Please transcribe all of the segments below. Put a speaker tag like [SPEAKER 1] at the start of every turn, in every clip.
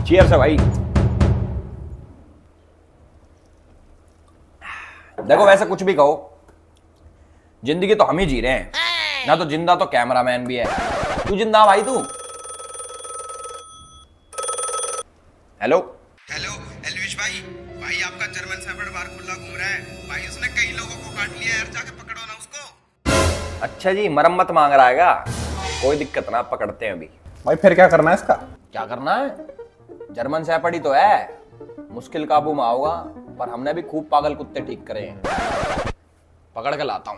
[SPEAKER 1] Cheers है भाई। देखो वैसे कुछ भी कहो, जिंदगी तो हम ही जी रहे हैं ना, तो जिंदा तो कैमरामैन भी है। तू जिंदा भाई तू। हेलो
[SPEAKER 2] हेलो एलविश भाई, भाई आपका जर्मन शेफर्ड बार खुला घूम रहा है भाई, उसने कई लोगों को काट लिया यार, जाके पकड़ो ना उसको।
[SPEAKER 1] अच्छा जी, मरम्मत मांग रहा है, कोई दिक्कत ना, पकड़ते हैं अभी।
[SPEAKER 3] भाई फिर क्या करना है इसका?
[SPEAKER 1] क्या करना है, जर्मन शेफर्ड ही तो है, मुश्किल काबू में आओगा, पर हमने भी खूब पागल कुत्ते ठीक करे हैं, पकड़ के लाता हूं।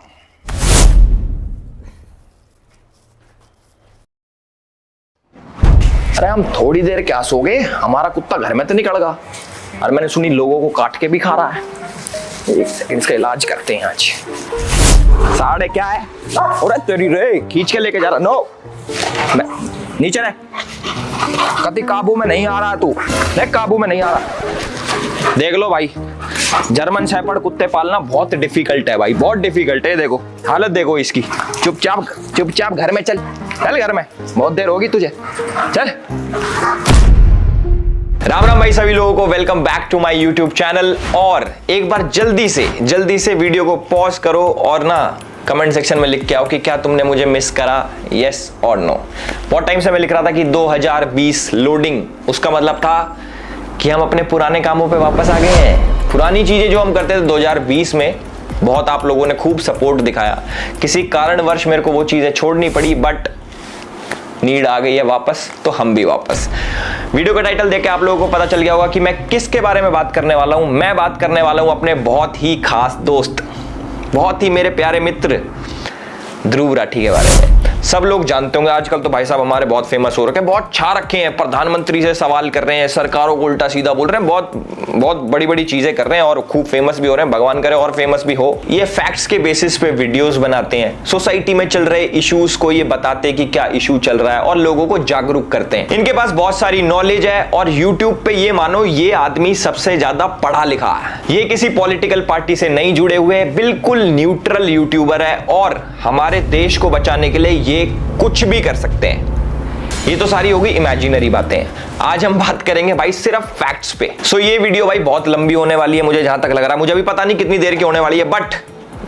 [SPEAKER 1] अरे हम थोड़ी देर क्या सोगे, हमारा कुत्ता घर में तो निकल गया। और मैंने सुनी लोगों को काट के भी खा रहा है। एक सेकंड, इसका इलाज करते हैं आज। साढ़े क्या है? अरे तेरी रे, खींच के लेके जा रहा। नो, नीचे रह, कति काबू में नहीं आ रहा तू, देख काबू में नहीं आ रहा। देख लो भाई, जर्मन शेफर्ड कुत्ते पालना बहुत डिफिकल्ट है भाई, बहुत डिफिकल्ट है। देखो हालत देखो इसकी। चुपचाप घर में चल, चल घर में, बहुत देर होगी तुझे, चल। राम राम भाई सभी लोगों को, welcome back to my YouTube channel. और एक बार जल्दी से वीडियो को पॉज करो और ना कमेंट सेक्शन में लिख के आओ कि क्या तुमने मुझे मिस करा, यस और नो। बहुत टाइम से मैं लिख रहा था कि 2020 लोडिंग, उसका मतलब था कि हम अपने पुराने कामों पे वापस आ गए हैं। पुरानी चीजें जो हम करते थे 2020 में, बहुत आप लोगों ने खूब सपोर्ट दिखाया, किसी कारणवश मेरे को वो चीजें छोड़नी पड़ी, बट नीड आ गई है वापस, तो हम भी वापस। वीडियो का टाइटल देख के आप लोगों को पता चल गया होगा कि मैं किसके बारे में बात करने वाला हूं। मैं बात करने वाला हूं अपने बहुत ही खास दोस्त, बहुत ही मेरे प्यारे मित्र ध्रुव राठी के बारे में। सब लोग जानते होंगे, आजकल तो भाई साहब हमारे बहुत फेमस हो रखे हैं, बहुत छा रखे हैं, प्रधानमंत्री से सवाल कर रहे हैं, सरकारों को उल्टा सीधा बोल रहे हैं, बहुत बड़ी चीजें कर रहे हैं और खूब फेमस भी हो रहे हैं। भगवान करे और फेमस भी हो। ये फैक्ट्स के बेसिस पे वीडियोस बनाते हैं, सोसाइटी में चल रहे इश्यूज को ये बताते हैं कि क्या इशू चल रहा है और लोगों को जागरूक करते हैं। इनके पास बहुत सारी नॉलेज है और यूट्यूब पे ये मानो ये आदमी सबसे ज्यादा पढ़ा लिखा है। ये किसी पॉलिटिकल पार्टी से नहीं जुड़े हुए, बिल्कुल न्यूट्रल यूट्यूबर है और हमारे देश को बचाने के लिए ये कुछ भी कर सकते हैं। ये तो सारी होगी इमेजिनरी बातें। आज हम बात करेंगे भाई सिर्फ फैक्ट्स पे। सो ये वीडियो भाई बहुत लंबी होने वाली है, मुझे जहां तक लग रहा है, मुझे अभी पता नहीं कितनी देर की होने वाली है, बट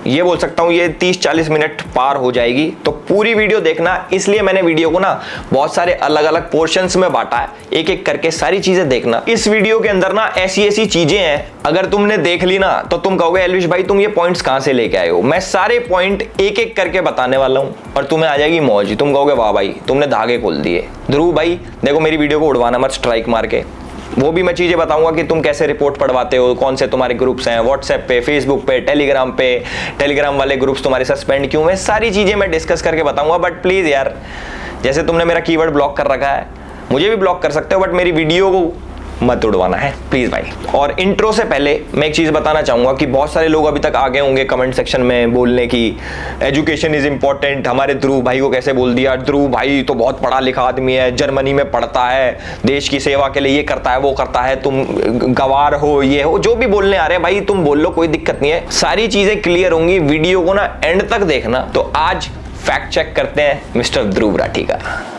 [SPEAKER 1] ये बोल सकता हूं ये 30-40 मिनट पार हो जाएगी। तो पूरी वीडियो देखना, इसलिए मैंने वीडियो को ना बहुत सारे अलग अलग पोर्शंस में बांटा है, एक एक करके सारी चीजें देखना। इस वीडियो के अंदर ना ऐसी चीजें हैं, अगर तुमने देख ली ना तो तुम कहोगे एलविश भाई तुम ये पॉइंट्स कहां से लेके आए हो। मैं सारे पॉइंट एक एक करके बताने वाला हूं और तुम्हें आ जाएगी मौज। तुम कहोगे वाह भाई तुमने धागे खोल दिए। ध्रुव भाई देखो मेरी वीडियो को उड़वाना मत स्ट्राइक मार के। वो भी मैं चीजें बताऊंगा कि तुम कैसे रिपोर्ट पढ़वाते हो, कौन से तुम्हारे ग्रुप्स हैं व्हाट्सएप पे, फेसबुक पे, टेलीग्राम वाले ग्रुप्स तुम्हारे सस्पेंड क्यों है, सारी चीजें मैं डिस्कस करके बताऊंगा। बट प्लीज यार, जैसे तुमने मेरा कीवर्ड ब्लॉक कर रखा है, मुझे भी ब्लॉक कर सकते हो, बट मेरी वीडियो को मत उड़वाना है प्लीज भाई। और इंट्रो से पहले मैं एक चीज बताना चाहूंगा कि बहुत सारे लोग अभी तक आगे होंगे कमेंट सेक्शन में बोलने की एजुकेशन इज इंपॉर्टेंट, हमारे ध्रुव भाई को कैसे बोल दिया, ध्रुव भाई तो बहुत पढ़ा लिखा आदमी है, जर्मनी में पढ़ता है, देश की सेवा के लिए ये करता है वो करता है, तुम गवार हो, ये हो, जो भी बोलने आ रहे हैं भाई तुम बोल लो, कोई दिक्कत नहीं है, सारी चीजें क्लियर होंगी। वीडियो को ना एंड तक देखना। तो आज फैक्ट चेक करते हैं मिस्टर ध्रुव राठी का।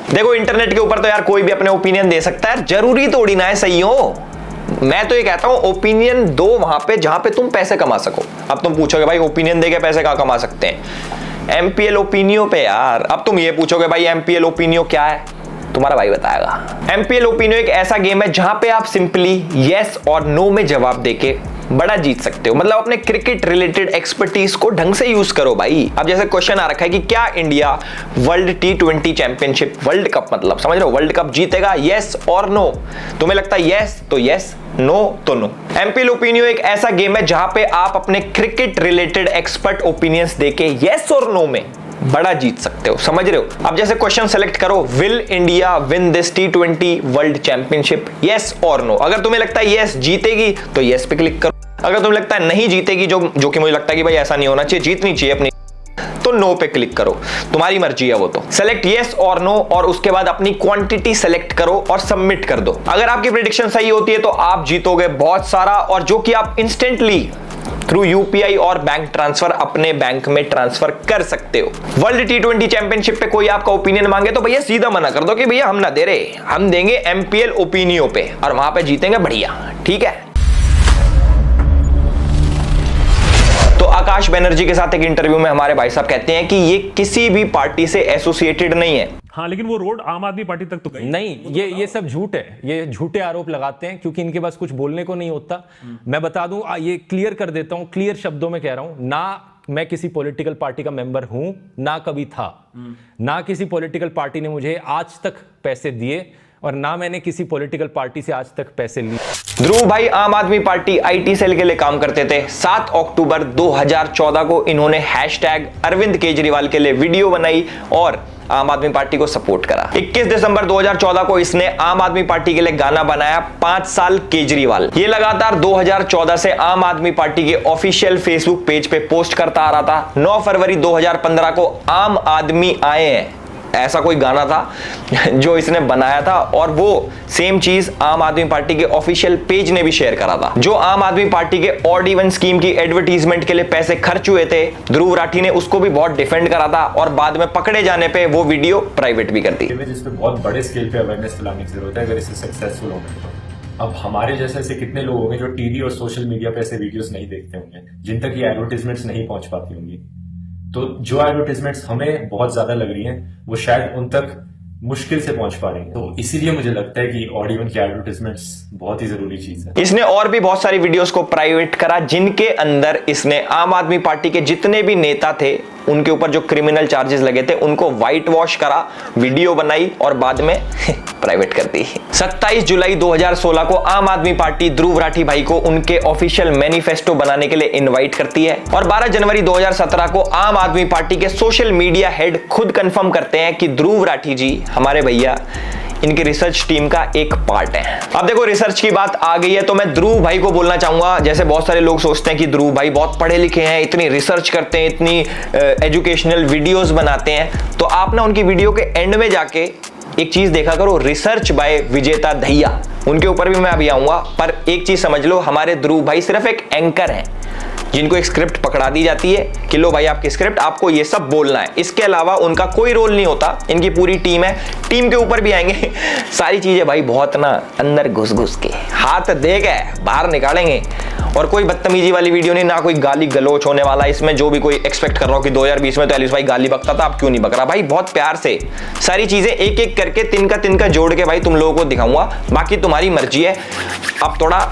[SPEAKER 1] देखो इंटरनेट के ऊपर तो यार कोई भी अपने ओपिनियन दे सकता है, जरूरी थोड़ी ना है सही हो। मैं तो ये कहता हूं ओपिनियन दो वहां पे जहां पे तुम पैसे कमा सको। अब तुम पूछोगे भाई ओपिनियन देके पैसे कहां कमा सकते हैं, एमपीएल ओपिनियो पे यार। अब तुम ये पूछोगे भाई एमपीएल ओपिनियो क्या है, तुम्हारा भाई बताएगा। एमपीएल ओपिनियो एक ऐसा गेम है जहां पे आप सिंपली यस और नो में जवाब देके बड़ा जीत सकते हो। मतलब अपने क्रिकेट रिलेटेड एक्सपर्टीज को ढंग से यूज करो भाई। अब जैसे क्वेश्चन आ रखा है कि क्या India world T20 championship, world cup मतलब समझ रहे हो, वर्ल्ड कप जीतेगा, यस और नो। तुम्हें लगता है यस तो यस, नो तो नो। एमपीएल ओपिनियो एक ऐसा गेम है जहां पे आप अपने क्रिकेट रिलेटेड एक्सपर्ट ओपिनियंस देके यस और नो में बड़ा जीत सकते हो, समझ रहे हो। अब जैसे क्वेश्चन सेलेक्ट करो, will India win this T20 world championship, yes और नो। अगर तुम्हें लगता है यस जीतेगी तो यस पे क्लिक करो, अगर तुम्हें लगता है नहीं जीतेगी, जो कि मुझे लगता है कि भाई ऐसा नहीं होना चाहिए, जीतनी चाहिए अपनी, तो नो पे क्लिक करो, तुम्हारी मर्जी है वो। तो सेलेक्ट यस और नो और उसके बाद अपनी क्वांटिटी सेलेक्ट करो और सबमिट कर दो। अगर आपकी प्रेडिक्शन सही होती है तो आप जीतोगे बहुत सारा, और जो कि आप इंस्टेंटली थ्रू यूपीआई और बैंक ट्रांसफर अपने बैंक में ट्रांसफर कर सकते हो। वर्ल्ड T20 चैंपियनशिप पे कोई आपका ओपिनियन मांगे तो भैया सीधा मना कर दो कि भैया हम ना दे रहे, हम देंगे MPL ओपिनियो पे और वहां पे जीतेंगे बढ़िया, ठीक है। तो आकाश बनर्जी के साथ एक इंटरव्यू में हमारे भाई साहब कहते हैं कि ये किसी भी पार्टी से एसोसिएटेड नहीं है।
[SPEAKER 3] हाँ, लेकिन वो रोड आम आदमी पार्टी तक तो गई
[SPEAKER 4] नहीं, ये सब झूठ है, ये झूठे आरोप लगाते हैं क्योंकि इनके पास कुछ बोलने को नहीं होता। मैं बता दूं, ये क्लियर कर देता हूं, क्लियर शब्दों में कह रहा हूं, ना मैं किसी पॉलिटिकल पार्टी का मेंबर हूं, ना कभी था, ना किसी पॉलिटिकल पार्टी ने मुझे आज तक पैसे दिए और ना मैंने किसी पॉलिटिकल पार्टी से आज तक पैसे लिए।
[SPEAKER 1] ध्रुव भाई आम आदमी पार्टी IT सेल के लिए काम करते थे। 7 अक्टूबर 2014 को इन्होंने #अरविंद केजरीवाल के लिए वीडियो बनाई और आम आदमी पार्टी को सपोर्ट करा। 21 दिसंबर 2014 को इसने आम आदमी पार्टी के लिए गाना बनाया 5 साल केजरीवाल। ये लगातार 2014 से आम आदमी पार्टी के ऑफिशियल फेसबुक पेज पे पोस्ट करता आ रहा था। 9 फरवरी 2015 को आम आदमी आए हैं, ऐसा कोई गाना था जो इसने बनाया था और वो सेम चीज आम आदमी पार्टी के ऑफिशियल पेज ने भी शेयर करा था। जो आम आदमी पार्टी के ऑड इवन स्कीम की एडवर्टीजमेंट के लिए पैसे खर्च हुए थे, ध्रुव राठी ने उसको भी बहुत डिफेंड करा था और बाद में पकड़े जाने पे वो वीडियो प्राइवेट भी कर दी।
[SPEAKER 5] जिस पे बहुत बड़े स्केल पे अवेयरनेस फैलाने की जरूरत है अगर इसे सक्सेसफुल होंगे तो। अब हमारे जैसे ऐसे कितने लोग होंगे जो टीवी और सोशल मीडिया पे ऐसे वीडियोस नहीं देखते होंगे, जिन तक ये एडवर्टीजमेंट्स नहीं पहुंच पाती होंगी। तो जो एडवर्टीजमेंट्स हमें बहुत ज्यादा लग रही हैं वो शायद उन तक मुश्किल से पहुंच पा रही है। तो इसीलिए मुझे लगता है कि ऑड इवन की एडवर्टीजमेंट्स बहुत ही जरूरी चीज है।
[SPEAKER 1] इसने और भी बहुत सारी वीडियोस को प्राइवेट करा जिनके अंदर इसने आम आदमी पार्टी के जितने भी नेता थे उनके ऊपर जो क्रिमिनल चार्जेस लगे थे उनको व्हाइट वॉश करा, वीडियो बनाई और बाद में प्राइवेट कर दी। 27 जुलाई 2016 को आम आदमी पार्टी ध्रुव राठी भाई को उनके ऑफिशियल मैनिफेस्टो बनाने के लिए इनवाइट करती है और 12 जनवरी 2017 को आम आदमी पार्टी के सोशल मीडिया हेड खुद कंफर्म करते हैं कि ध्रुव राठी जी हमारे भैया इनकी रिसर्च टीम का एक पार्ट है। अब देखो रिसर्च की बात आ गई है तो मैं ध्रुव भाई को बोलना चाहूंगा, जैसे बहुत सारे लोग सोचते हैं कि ध्रुव भाई बहुत पढ़े लिखे हैं, इतनी रिसर्च करते हैं, इतनी एजुकेशनल वीडियोस बनाते हैं, तो आप ना उनकी वीडियो के एंड में जाके एक चीज देखा करो, रिसर्च बाय विजेता दहिया, उनके ऊपर भी मैं अभी आऊंगा। पर एक चीज समझ लो, हमारे ध्रुव भाई सिर्फ एक एंकर हैं जिनको एक स्क्रिप्ट पकड़ा दी जाती है कि लो भाई आपकी स्क्रिप्ट, आपको ये सब बोलना है, इसके अलावा उनका कोई रोल नहीं होता। इनकी पूरी टीम है, टीम के ऊपर भी आएंगे सारी चीजें भाई बहुत ना अंदर घुस घुस के हाथ दे के बाहर निकालेंगे और कोई बदतमीजी वाली वीडियो नहीं, ना कोई गाली गलोच होने वाला इसमें। जो भी कोई एक्सपेक्ट कर रहा हो कि 2020 में तो एलिस भाई गाली बकता था, अब क्यों नहीं बक रहा, भाई बहुत प्यार से सारी चीजें एक एक करके तिनका जोड़ के भाई तुम लोगों को दिखाऊंगा, बाकी तुम्हारी मर्जी है। अब थोड़ा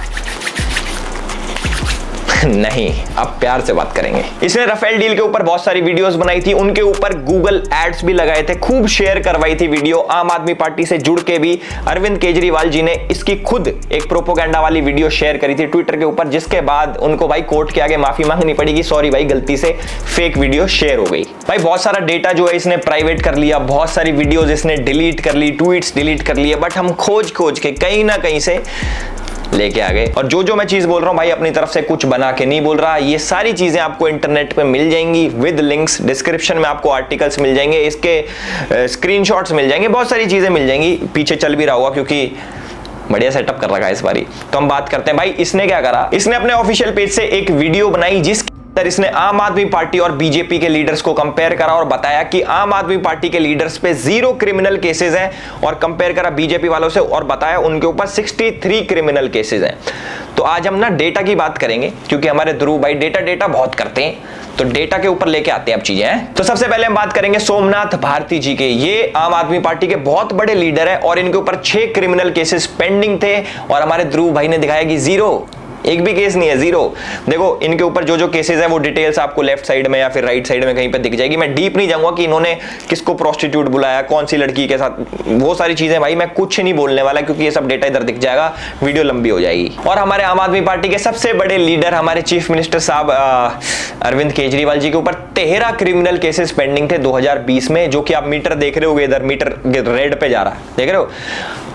[SPEAKER 1] नहीं, अब प्यार से बात करेंगे। इसने राफेल डील के ऊपर बहुत सारी वीडियोस बनाई थी, उनके ऊपर गूगल एड्स भी लगाए थे, खूब शेयर करवाई थी वीडियो। आम आदमी पार्टी से जुड़ के भी अरविंद केजरीवाल जी ने इसकी खुद एक प्रोपोगेंडा वाली वीडियो शेयर करी थी ट्विटर के ऊपर, जिसके बाद उनको भाई कोर्ट के आगे माफी मांगनी पड़ी कि सॉरी भाई गलती से फेक वीडियो शेयर हो गई। भाई बहुत सारा डेटा जो है इसने प्राइवेट कर लिया, बहुत सारी वीडियोस इसने डिलीट कर ली, ट्वीट्स डिलीट कर लिए, बट हम खोज के कहीं ना कहीं से लेके आ गए। और जो मैं चीज बोल रहा हूं भाई अपनी तरफ से कुछ बना के नहीं बोल रहा, ये सारी चीजें आपको इंटरनेट पे मिल जाएंगी विद लिंक्स, डिस्क्रिप्शन में आपको आर्टिकल्स मिल जाएंगे, इसके स्क्रीनशॉट्स मिल जाएंगे, बहुत सारी चीजें मिल जाएंगी, पीछे चल भी रहा होगा क्योंकि बढ़िया सेटअप कर रखा है इस बारी। तो हम बात करते हैं भाई इसने क्या करा। इसने अपने ऑफिशियल पेज से एक वीडियो बनाई जिसके अंदर इसने आम आदमी पार्टी और बीजेपी के लीडर्स को कंपेयर करा और बताया कि आम आदमी पार्टी के लीडर्स पे 0 क्रिमिनल केसेस हैं और कंपेयर करा बीजेपी वालों से और बताया उनके ऊपर 63 क्रिमिनल केसेस हैं। तो आज हम ना डेटा की बात करेंगे क्योंकि हमारे ध्रुव भाई डेटा बहुत करते हैं, तो डेटा के ऊपर लेके आते हैं अब चीजें हैं। तो सबसे पहले हम बात करेंगे सोमनाथ भारती जी के। ये आम आदमी पार्टी के बहुत बड़े लीडर है और इनके ऊपर 6 क्रिमिनल केसेस पेंडिंग थे और हमारे ध्रुव भाई ने दिखाया कि 0, एक भी केस नहीं है, 0। देखो इनके ऊपर जो केसेस है वो डिटेल्स आपको लेफ्ट साइड में या फिर राइट साइड में कहीं पे दिख जाएगी। मैं डीप नहीं जाऊंगा कि इन्होंने किसको प्रोस्टिट्यूट बुलाया, कौन सी लड़की के साथ, वो सारी चीजें भाई मैं कुछ नहीं बोलने वाला क्योंकि ये सब डेटा इधर दिख जाएगा, वीडियो लंबी हो जाएगी। और हमारे आम आदमी पार्टी के सबसे बड़े लीडर हमारे चीफ मिनिस्टर साहब अरविंद केजरीवाल जी के ऊपर 13 क्रिमिनल केसेस पेंडिंग थे 2020 में, जो कि आप मीटर देख रहे होगे, इधर मीटर रेड पे जा रहा है, देख रहे हो।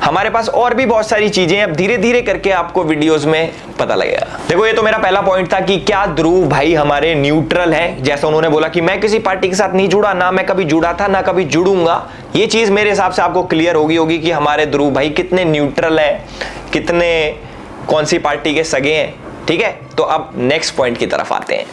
[SPEAKER 1] हमारे पास और भी बहुत सारी चीजें अब धीरे धीरे करके आपको वीडियोस में पता लगेगा। देखो ये तो मेरा पहला पॉइंट था कि क्या ध्रुव भाई हमारे न्यूट्रल है, जैसा उन्होंने बोला कि मैं किसी पार्टी के साथ नहीं जुड़ा, ना मैं कभी जुड़ा था ना कभी जुड़ूंगा। ये चीज मेरे हिसाब से आपको क्लियर होगी कि हमारे ध्रुव भाई कितने न्यूट्रल है, कितने कौन सी पार्टी के सगे हैं। ठीक है, तो अब नेक्स्ट पॉइंट की तरफ आते हैं।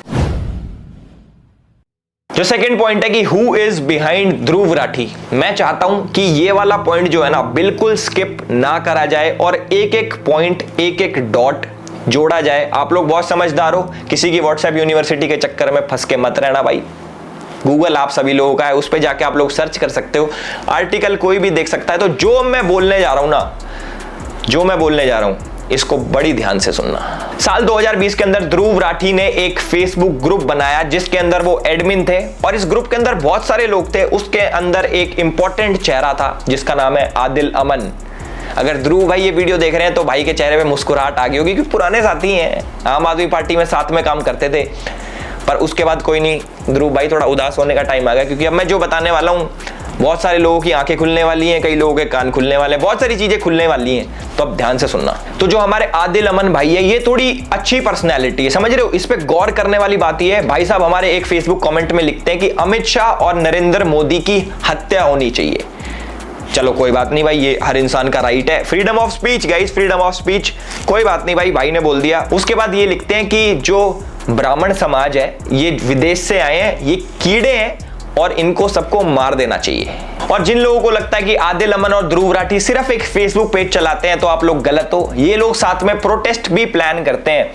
[SPEAKER 1] जो सेकंड पॉइंट है कि who is behind Dhruv Rathee, मैं चाहता हूं कि ये वाला पॉइंट जो है ना बिल्कुल स्किप ना करा जाए और एक एक पॉइंट, एक एक डॉट जोड़ा जाए। आप लोग बहुत समझदार हो, किसी की व्हाट्सएप यूनिवर्सिटी के चक्कर में फंस के मत रहना भाई। गूगल आप सभी लोगों का है, उस पर जाके आप लोग सर्च कर सकते हो, आर्टिकल कोई भी देख सकता है। तो जो मैं बोलने जा रहा हूं ना, जो मैं बोलने जा रहा हूं, इसको बड़ी ध्यान से सुनना। साल 2020 के अंदर ध्रुव राठी ने एक फेसबुक ग्रुप बनाया जिसके अंदर वो एडमिन थे और इस ग्रुप के अंदर बहुत सारे लोग थे। उसके अंदर एक इंपॉर्टेंट चेहरा था जिसका नाम है आदिल अमन। अगर ध्रुव भाई ये वीडियो देख रहे हैं तो भाई के चेहरे पे मुस्कुराहट आ गई होगी, क्योंकि पुराने साथी हैं, आम आदमी पार्टी में साथ में काम करते थे। पर उसके बाद कोई नहीं, ध्रुव भाई थोड़ा उदास होने का टाइम आ गया, क्योंकि अब मैं जो बताने वाला हूं बहुत सारे लोगों की आंखें खुलने वाली हैं, कई लोगों के कान खुलने वाले हैं, बहुत सारी चीजें खुलने वाली हैं। तो अब ध्यान से सुनना। तो जो हमारे आदिल अमन भाई है, ये थोड़ी अच्छी पर्सनैलिटी है, समझ रहे हो। इस पे गौर करने वाली बात ये है, भाई साहब हमारे एक फेसबुक कमेंट में लिखते हैं कि अमित शाह और नरेंद्र मोदी की हत्या होनी चाहिए। चलो कोई बात नहीं भाई, ये हर इंसान का राइट है, freedom of speech guys, freedom of speech, कोई बात नहीं भाई, भाई ने बोल दिया। उसके बाद ये लिखते हैं कि जो ब्राह्मण समाज है ये विदेश से आए हैं, ये कीड़े हैं और इनको सबको मार देना चाहिए। और जिन लोगों को लगता है कि आदिल अमन और ध्रुव राठी सिर्फ एक फेसबुक पेज चलाते हैं, तो आप लोग गलत हो। ये लोग साथ में प्रोटेस्ट भी प्लान करते हैं।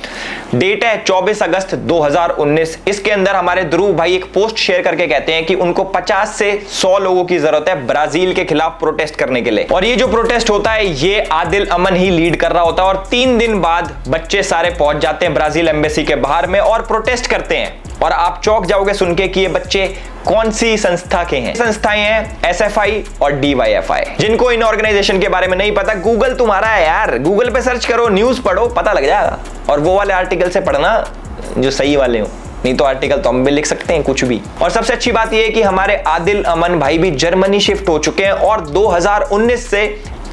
[SPEAKER 1] डेट है 24 अगस्त 2019। इसके अंदर हमारे ध्रुव भाई एक पोस्ट शेयर करके कहते हैं कि उनको 50 से 100 लोगों की जरूरत है ब्राजील के खिलाफ प्रोटेस्ट करने के लिए। और ये जो प्रोटेस्ट होता है ये आदिल अमन ही लीड कर रहा होता है। और 3 दिन बाद बच्चे सारे पहुंच जाते हैं ब्राजील एम्बेसी के बाहर में और प्रोटेस्ट करते हैं। और आप चौंक जाओगे सुन के कि ये बच्चे कौन सी संस्था के हैं। संस्थाएं हैं SFI और DYFI। जिनको इन ऑर्गेनाइजेशन के बारे में नहीं पता, गूगल तुम्हारा है यार, गूगल पे सर्च करो, न्यूज पढ़ो, पता लग जाएगा। और वो वाले आर्टिकल से पढ़ना जो सही वाले हो, नहीं तो आर्टिकल तो हम भी लिख सकते हैं कुछ भी। और सबसे अच्छी बात यह है कि हमारे आदिल अमन भाई भी जर्मनी शिफ्ट हो चुके हैं और 2019 से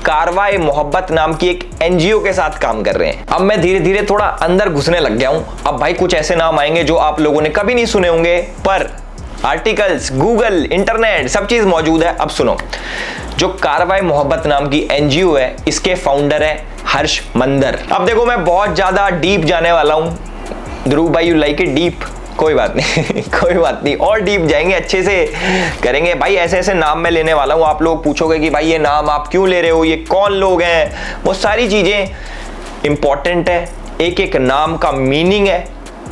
[SPEAKER 1] कारवाए मोहब्बत नाम की एक NGO के साथ काम कर रहे हैं। अब मैं धीरे धीरे थोड़ा अंदर घुसने लग गया हूं। अब भाई कुछ ऐसे नाम आएंगे जो आप लोगों ने कभी नहीं सुने होंगे, पर आर्टिकल्स, गूगल, इंटरनेट सब चीज मौजूद है। अब सुनो, जो कारवाए मोहब्बत नाम की NGO है, इसके फाउंडर है हर्ष मंदर। अब देखो मैं बहुत ज्यादा डीप जाने वाला हूं। ध्रुव भाई यू लाइक इट डीप, कोई बात नहीं कोई बात नहीं, और डीप जाएंगे, अच्छे से करेंगे भाई। ऐसे ऐसे नाम मैं लेने वाला हूं, आप लोग पूछोगे कि भाई ये नाम आप क्यों ले रहे हो, ये कौन लोग हैं, वो सारी चीजें इंपॉर्टेंट है। एक एक नाम का मीनिंग है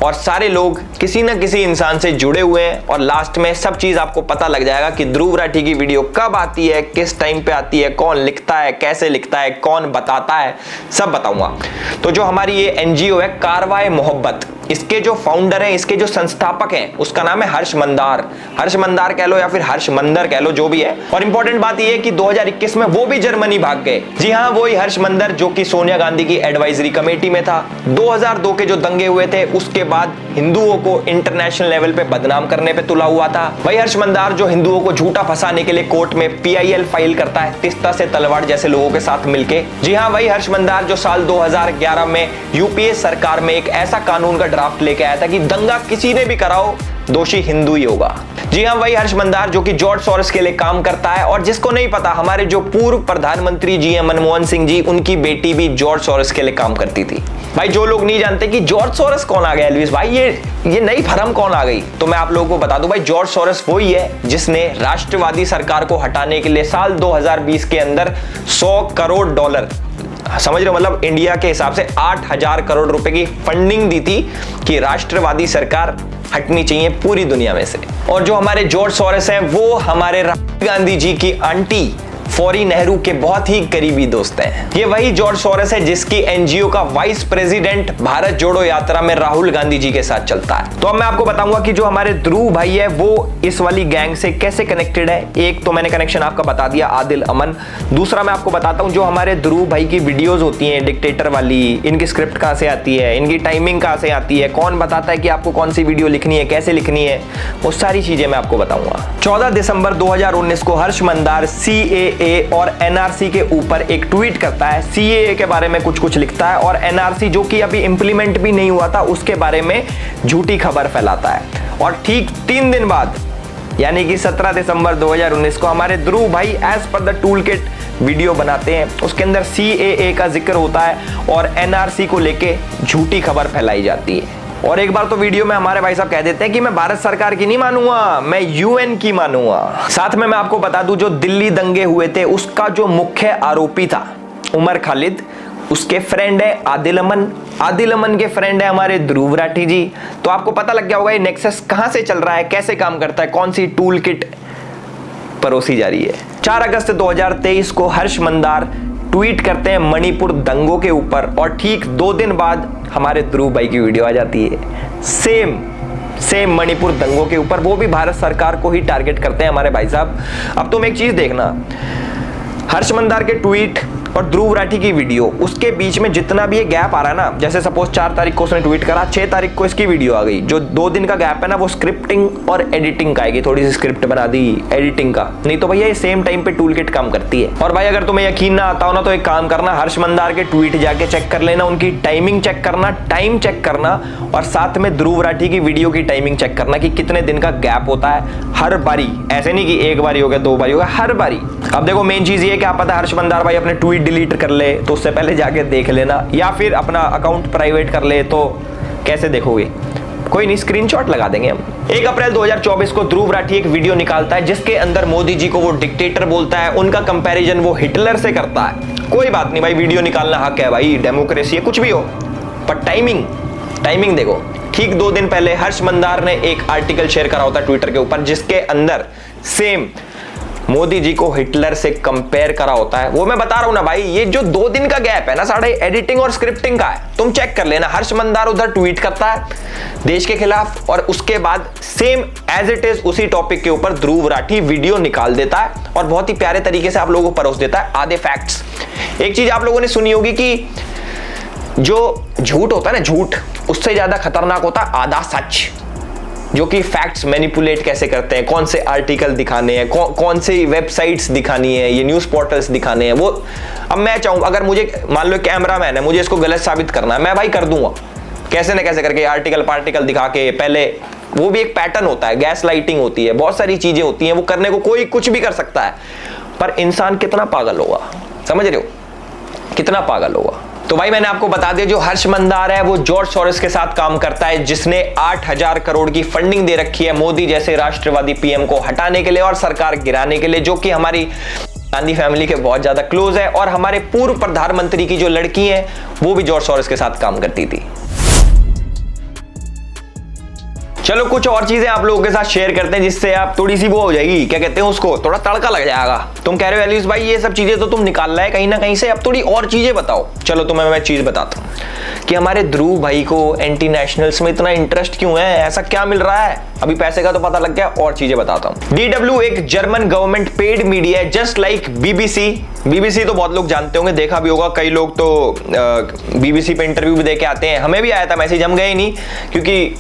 [SPEAKER 1] और सारे लोग किसी न किसी इंसान से जुड़े हुए हैं। और लास्ट में सब चीज आपको पता लग जाएगा कि ध्रुव राठी की वीडियो कब आती है, किस टाइम पे आती है, कौन लिखता है, कैसे लिखता है, कौन बताता है, सब बताऊंगा। तो जो हमारी ये NGO है कारवाए मोहब्बत, इसके जो फाउंडर हैं, इसके जो संस्थापक हैं, उसका नाम है हर्ष मंदार। हर्ष मंदार कह लो या फिर हर्ष मंदर कह लो, जो भी है। और इंपॉर्टेंट बात यह है कि 2021 में वो भी जर्मनी भाग गए। जी हाँ, वही हर्ष मंदर जो कि सोनिया गांधी की एडवाइजरी कमेटी में था। 2002 के जो दंगे हुए थे उसके बाद हिंदुओं को इंटरनेशनल लेवल पे बदनाम करने पे तुला हुआ था। वही हर्ष मंदार जो हिंदुओं को झूठा फंसाने के लिए कोर्ट में PIL फाइल करता है, तिस्ता से तलवार जैसे लोगों के साथ मिलके। जी हाँ, वही हर्ष मंदार जो साल 2011 में UPA सरकार में एक ऐसा कानून का ड्राफ्ट लेके आया था कि दंगा किसी ने भी कराओ, दोषी हिंदू ही होगा। जी हाँ, वही हर्ष मंदार जो कि जॉर्ज सोरोस के लिए काम करता है। और जिसको नहीं पता, हमारे जो पूर्व प्रधानमंत्री GM मनमोहन सिंह जी, उनकी बेटी भी जॉर्ज सोरोस के लिए काम करती थी। भाई जो लोग नहीं जानते कि जॉर्ज सोरोस कौन आ गया एल्विस भाई, ये नई फर्म कौन आ गई, तो मैं आप लोगों को बता दूं भाई, जॉर्ज सोरोस वही है जिसने राष्ट्रवादी सरकार को हटाने के लिए साल 2020 के अंदर $100 करोड़, समझ रहे हो, मतलब इंडिया के हिसाब से 8,000 करोड़ रुपए की फंडिंग दी थी कि राष्ट्रवादी सरकार हटनी चाहिए पूरी दुनिया में से। और जो हमारे जॉर्ज सोरोस हैं वो हमारे राहुल गांधी जी की आंटी फौरी नेहरू के बहुत ही करीबी दोस्त हैं। ये वही जॉर्ज सोरोस है जिसकी NGO का वाइस प्रेसिडेंट भारत जोड़ो यात्रा में राहुल गांधी जी के साथ चलता है। तो अब मैं आपको बताऊंगा कि जो हमारे ध्रुव भाई है वो इस वाली गैंग से कैसे कनेक्टेड है। एक तो मैंने कनेक्शन आपका बता दिया, आदिल अमन। दूसरा मैं आपको बताता हूं, जो हमारे ध्रुव भाई की वीडियोज होती हैं डिक्टेटर वाली, इनकी स्क्रिप्ट कहां से आती है, इनकी टाइमिंग कहां से आती है, कौन बताता है कि आपको कौन सी वीडियो लिखनी है, कैसे लिखनी है, वो सारी चीजें मैं आपको बताऊंगा। 14 दिसंबर 2019 को हर्ष मंदार CAA और NRC के ऊपर एक ट्वीट करता है। CAA के बारे में कुछ लिखता है और NRC जो कि अभी इंप्लीमेंट भी नहीं हुआ था उसके बारे में झूठी खबर फैलाता है। और ठीक 3 दिन बाद यानी कि 17 दिसंबर 2019 को हमारे ध्रुव भाई as per the tool kit video बनाते हैं। उसके अंदर CAA का जिक्र होता है और NRC को लेके झूठी खबर फैलाई जाती है। और एक बार तो वीडियो में हमारे भाई साहब कह देते हैं कि मैं भारत सरकार की नहीं मानूंगा, मैं UN की मानूंगा। साथ में मैं आपको बता दूं, जो दिल्ली दंगे हुए थे उसका जो मुख्य आरोपी था उमर खालिद, उसके फ्रेंड है आदिल अमन के फ्रेंड है हमारे ध्रुव राठी जी। तो आपको पता लग गया होगा ये नेक्सस कहां से चल रहा है, कैसे काम करता है, कौन सी टूल किट परोसी जा रही है। 4 अगस्त 2023 को हर्ष मंदार ट्वीट करते हैं मणिपुर दंगों के ऊपर और ठीक 2 दिन बाद हमारे ध्रुव भाई की वीडियो आ जाती है सेम मणिपुर दंगों के ऊपर, वो भी भारत सरकार को ही टारगेट करते हैं हमारे भाई साहब। अब तुम एक चीज देखना, हर्ष मंदार के ट्वीट और ध्रुव राठी की वीडियो, उसके बीच में जितना भी ये गैप आ रहा है ना, जैसे सपोज 4 तारीख को उसने ट्वीट करा, 6 तारीख को इसकी वीडियो आ गई, जो 2 दिन का गैप है ना वो स्क्रिप्टिंग और एडिटिंग का आएगी, थोड़ी सी स्क्रिप्ट बना दी एडिटिंग का, नहीं तो भैया ये सेम टाइम पे टूल किट काम करती है। और भाई अगर तुम्हें यकीन ना आता हो ना तो एक काम करना, हर्ष मंदार के ट्वीट जाके चेक कर लेना, उनकी टाइमिंग चेक करना, टाइम चेक करना, और साथ में ध्रुव राठी की वीडियो की टाइमिंग चेक करना कि कितने दिन का गैप होता है हर बारी, ऐसे नहीं कि एक बारी हो गया 2 बारी हो गया, हर बारी। अब देखो मेन चीज ये क्या पता हर्ष मंदार भाई अपने ट्वीट डिलीट कर ले तो उससे पहले जाके देख लेना, या फिर अपना अकाउंट प्राइवेट कर ले तो कैसे देखोगे, कोई नहीं स्क्रीनशॉट लगा देंगे हम। 1 अप्रैल 2024 को ध्रुव राठी एक वीडियो निकालता है जिसके अंदर मोदी जी को वो डिक्टेटर बोलता है, उनका कंपैरिजन वो हिटलर से करता है। कोई बात नहीं भाई, वीडियो निकालना हक है भाई, डेमोक्रेसी है, कुछ भी हो, पर टाइमिंग देखो। ठीक 2 दिन पहले हर्ष मंदार ने एक आर्टिकल शेयर करा होता है ट्विटर के ऊपर जिसके अंदर सेम मोदी जी को हिटलर से कंपेयर करा होता है। वो मैं बता रहा हूं ना भाई, ये जो 2 दिन का गैप है ना साढ़े एडिटिंग और स्क्रिप्टिंग का है, तुम चेक कर लेना। हर्ष मंदार उधर ट्वीट करता है देश के खिलाफ और उसके बाद सेम एज इट इज उसी टॉपिक के ऊपर ध्रुव राठी वीडियो निकाल देता है और बहुत ही प्यारे तरीके से आप लोगों को परोस देता है आधे फैक्ट्स। एक चीज आप लोगों ने सुनी होगी कि जो झूठ होता है ना, झूठ उससे ज्यादा खतरनाक होता है आधा सच, जो कि फैक्ट्स मैनिपुलेट कैसे करते हैं, कौन से आर्टिकल दिखाने हैं, कौन से वेबसाइट्स दिखानी है, ये न्यूज़ पोर्टल्स दिखाने हैं। वो अब मैं चाहूँ अगर मुझे मान लो कैमरामैन है, मुझे इसको गलत साबित करना है, मैं भाई कर दूंगा कैसे न कैसे करके, आर्टिकल पार्टिकल दिखा के। पहले वो भी एक पैटर्न होता है, गैस लाइटिंग होती है, बहुत सारी चीजें होती हैं, वो करने को कोई कुछ भी कर सकता है, पर इंसान कितना पागल होगा, समझ रहे हो, कितना पागल होगा। तो भाई मैंने आपको बता दिया, जो हर्ष मंदार है वो जॉर्ज सोरोस के साथ काम करता है, जिसने 8000 करोड़ की फंडिंग दे रखी है मोदी जैसे राष्ट्रवादी पीएम को हटाने के लिए और सरकार गिराने के लिए, जो कि हमारी गांधी फैमिली के बहुत ज्यादा क्लोज है। और हमारे पूर्व प्रधानमंत्री की जो लड़की है वो भी जॉर्ज सोरोस के साथ काम करती थी। चलो कुछ और चीजें आप लोगों के साथ शेयर करते हैं जिससे आप थोड़ी सी वो हो जाएगी, क्या कहते हैं उसको, थोड़ा तड़का लग जाएगा। तुम कह रहे हो एलिस भाई ये सब चीजें तो तुम निकाल रहा है कहीं ना कहीं से, अब थोड़ी और चीजें बताओ। चलो तुम्हें मैं चीज बताता हूँ कि हमारे ध्रुव भाई को एंटी नेशनल्स में इतना इंटरेस्ट क्यों है, ऐसा क्या मिल रहा है। अभी पैसे का तो पता लग गया, और चीजें बताता हूँ। DW एक जर्मन गवर्नमेंट पेड मीडिया है, जस्ट लाइक BBC तो बहुत लोग जानते होंगे, देखा भी होगा, कई लोग तो BBC पे इंटरव्यू भी दे के आते हैं, हमें भी आया था मैसेज, हम गए ही नहीं क्योंकि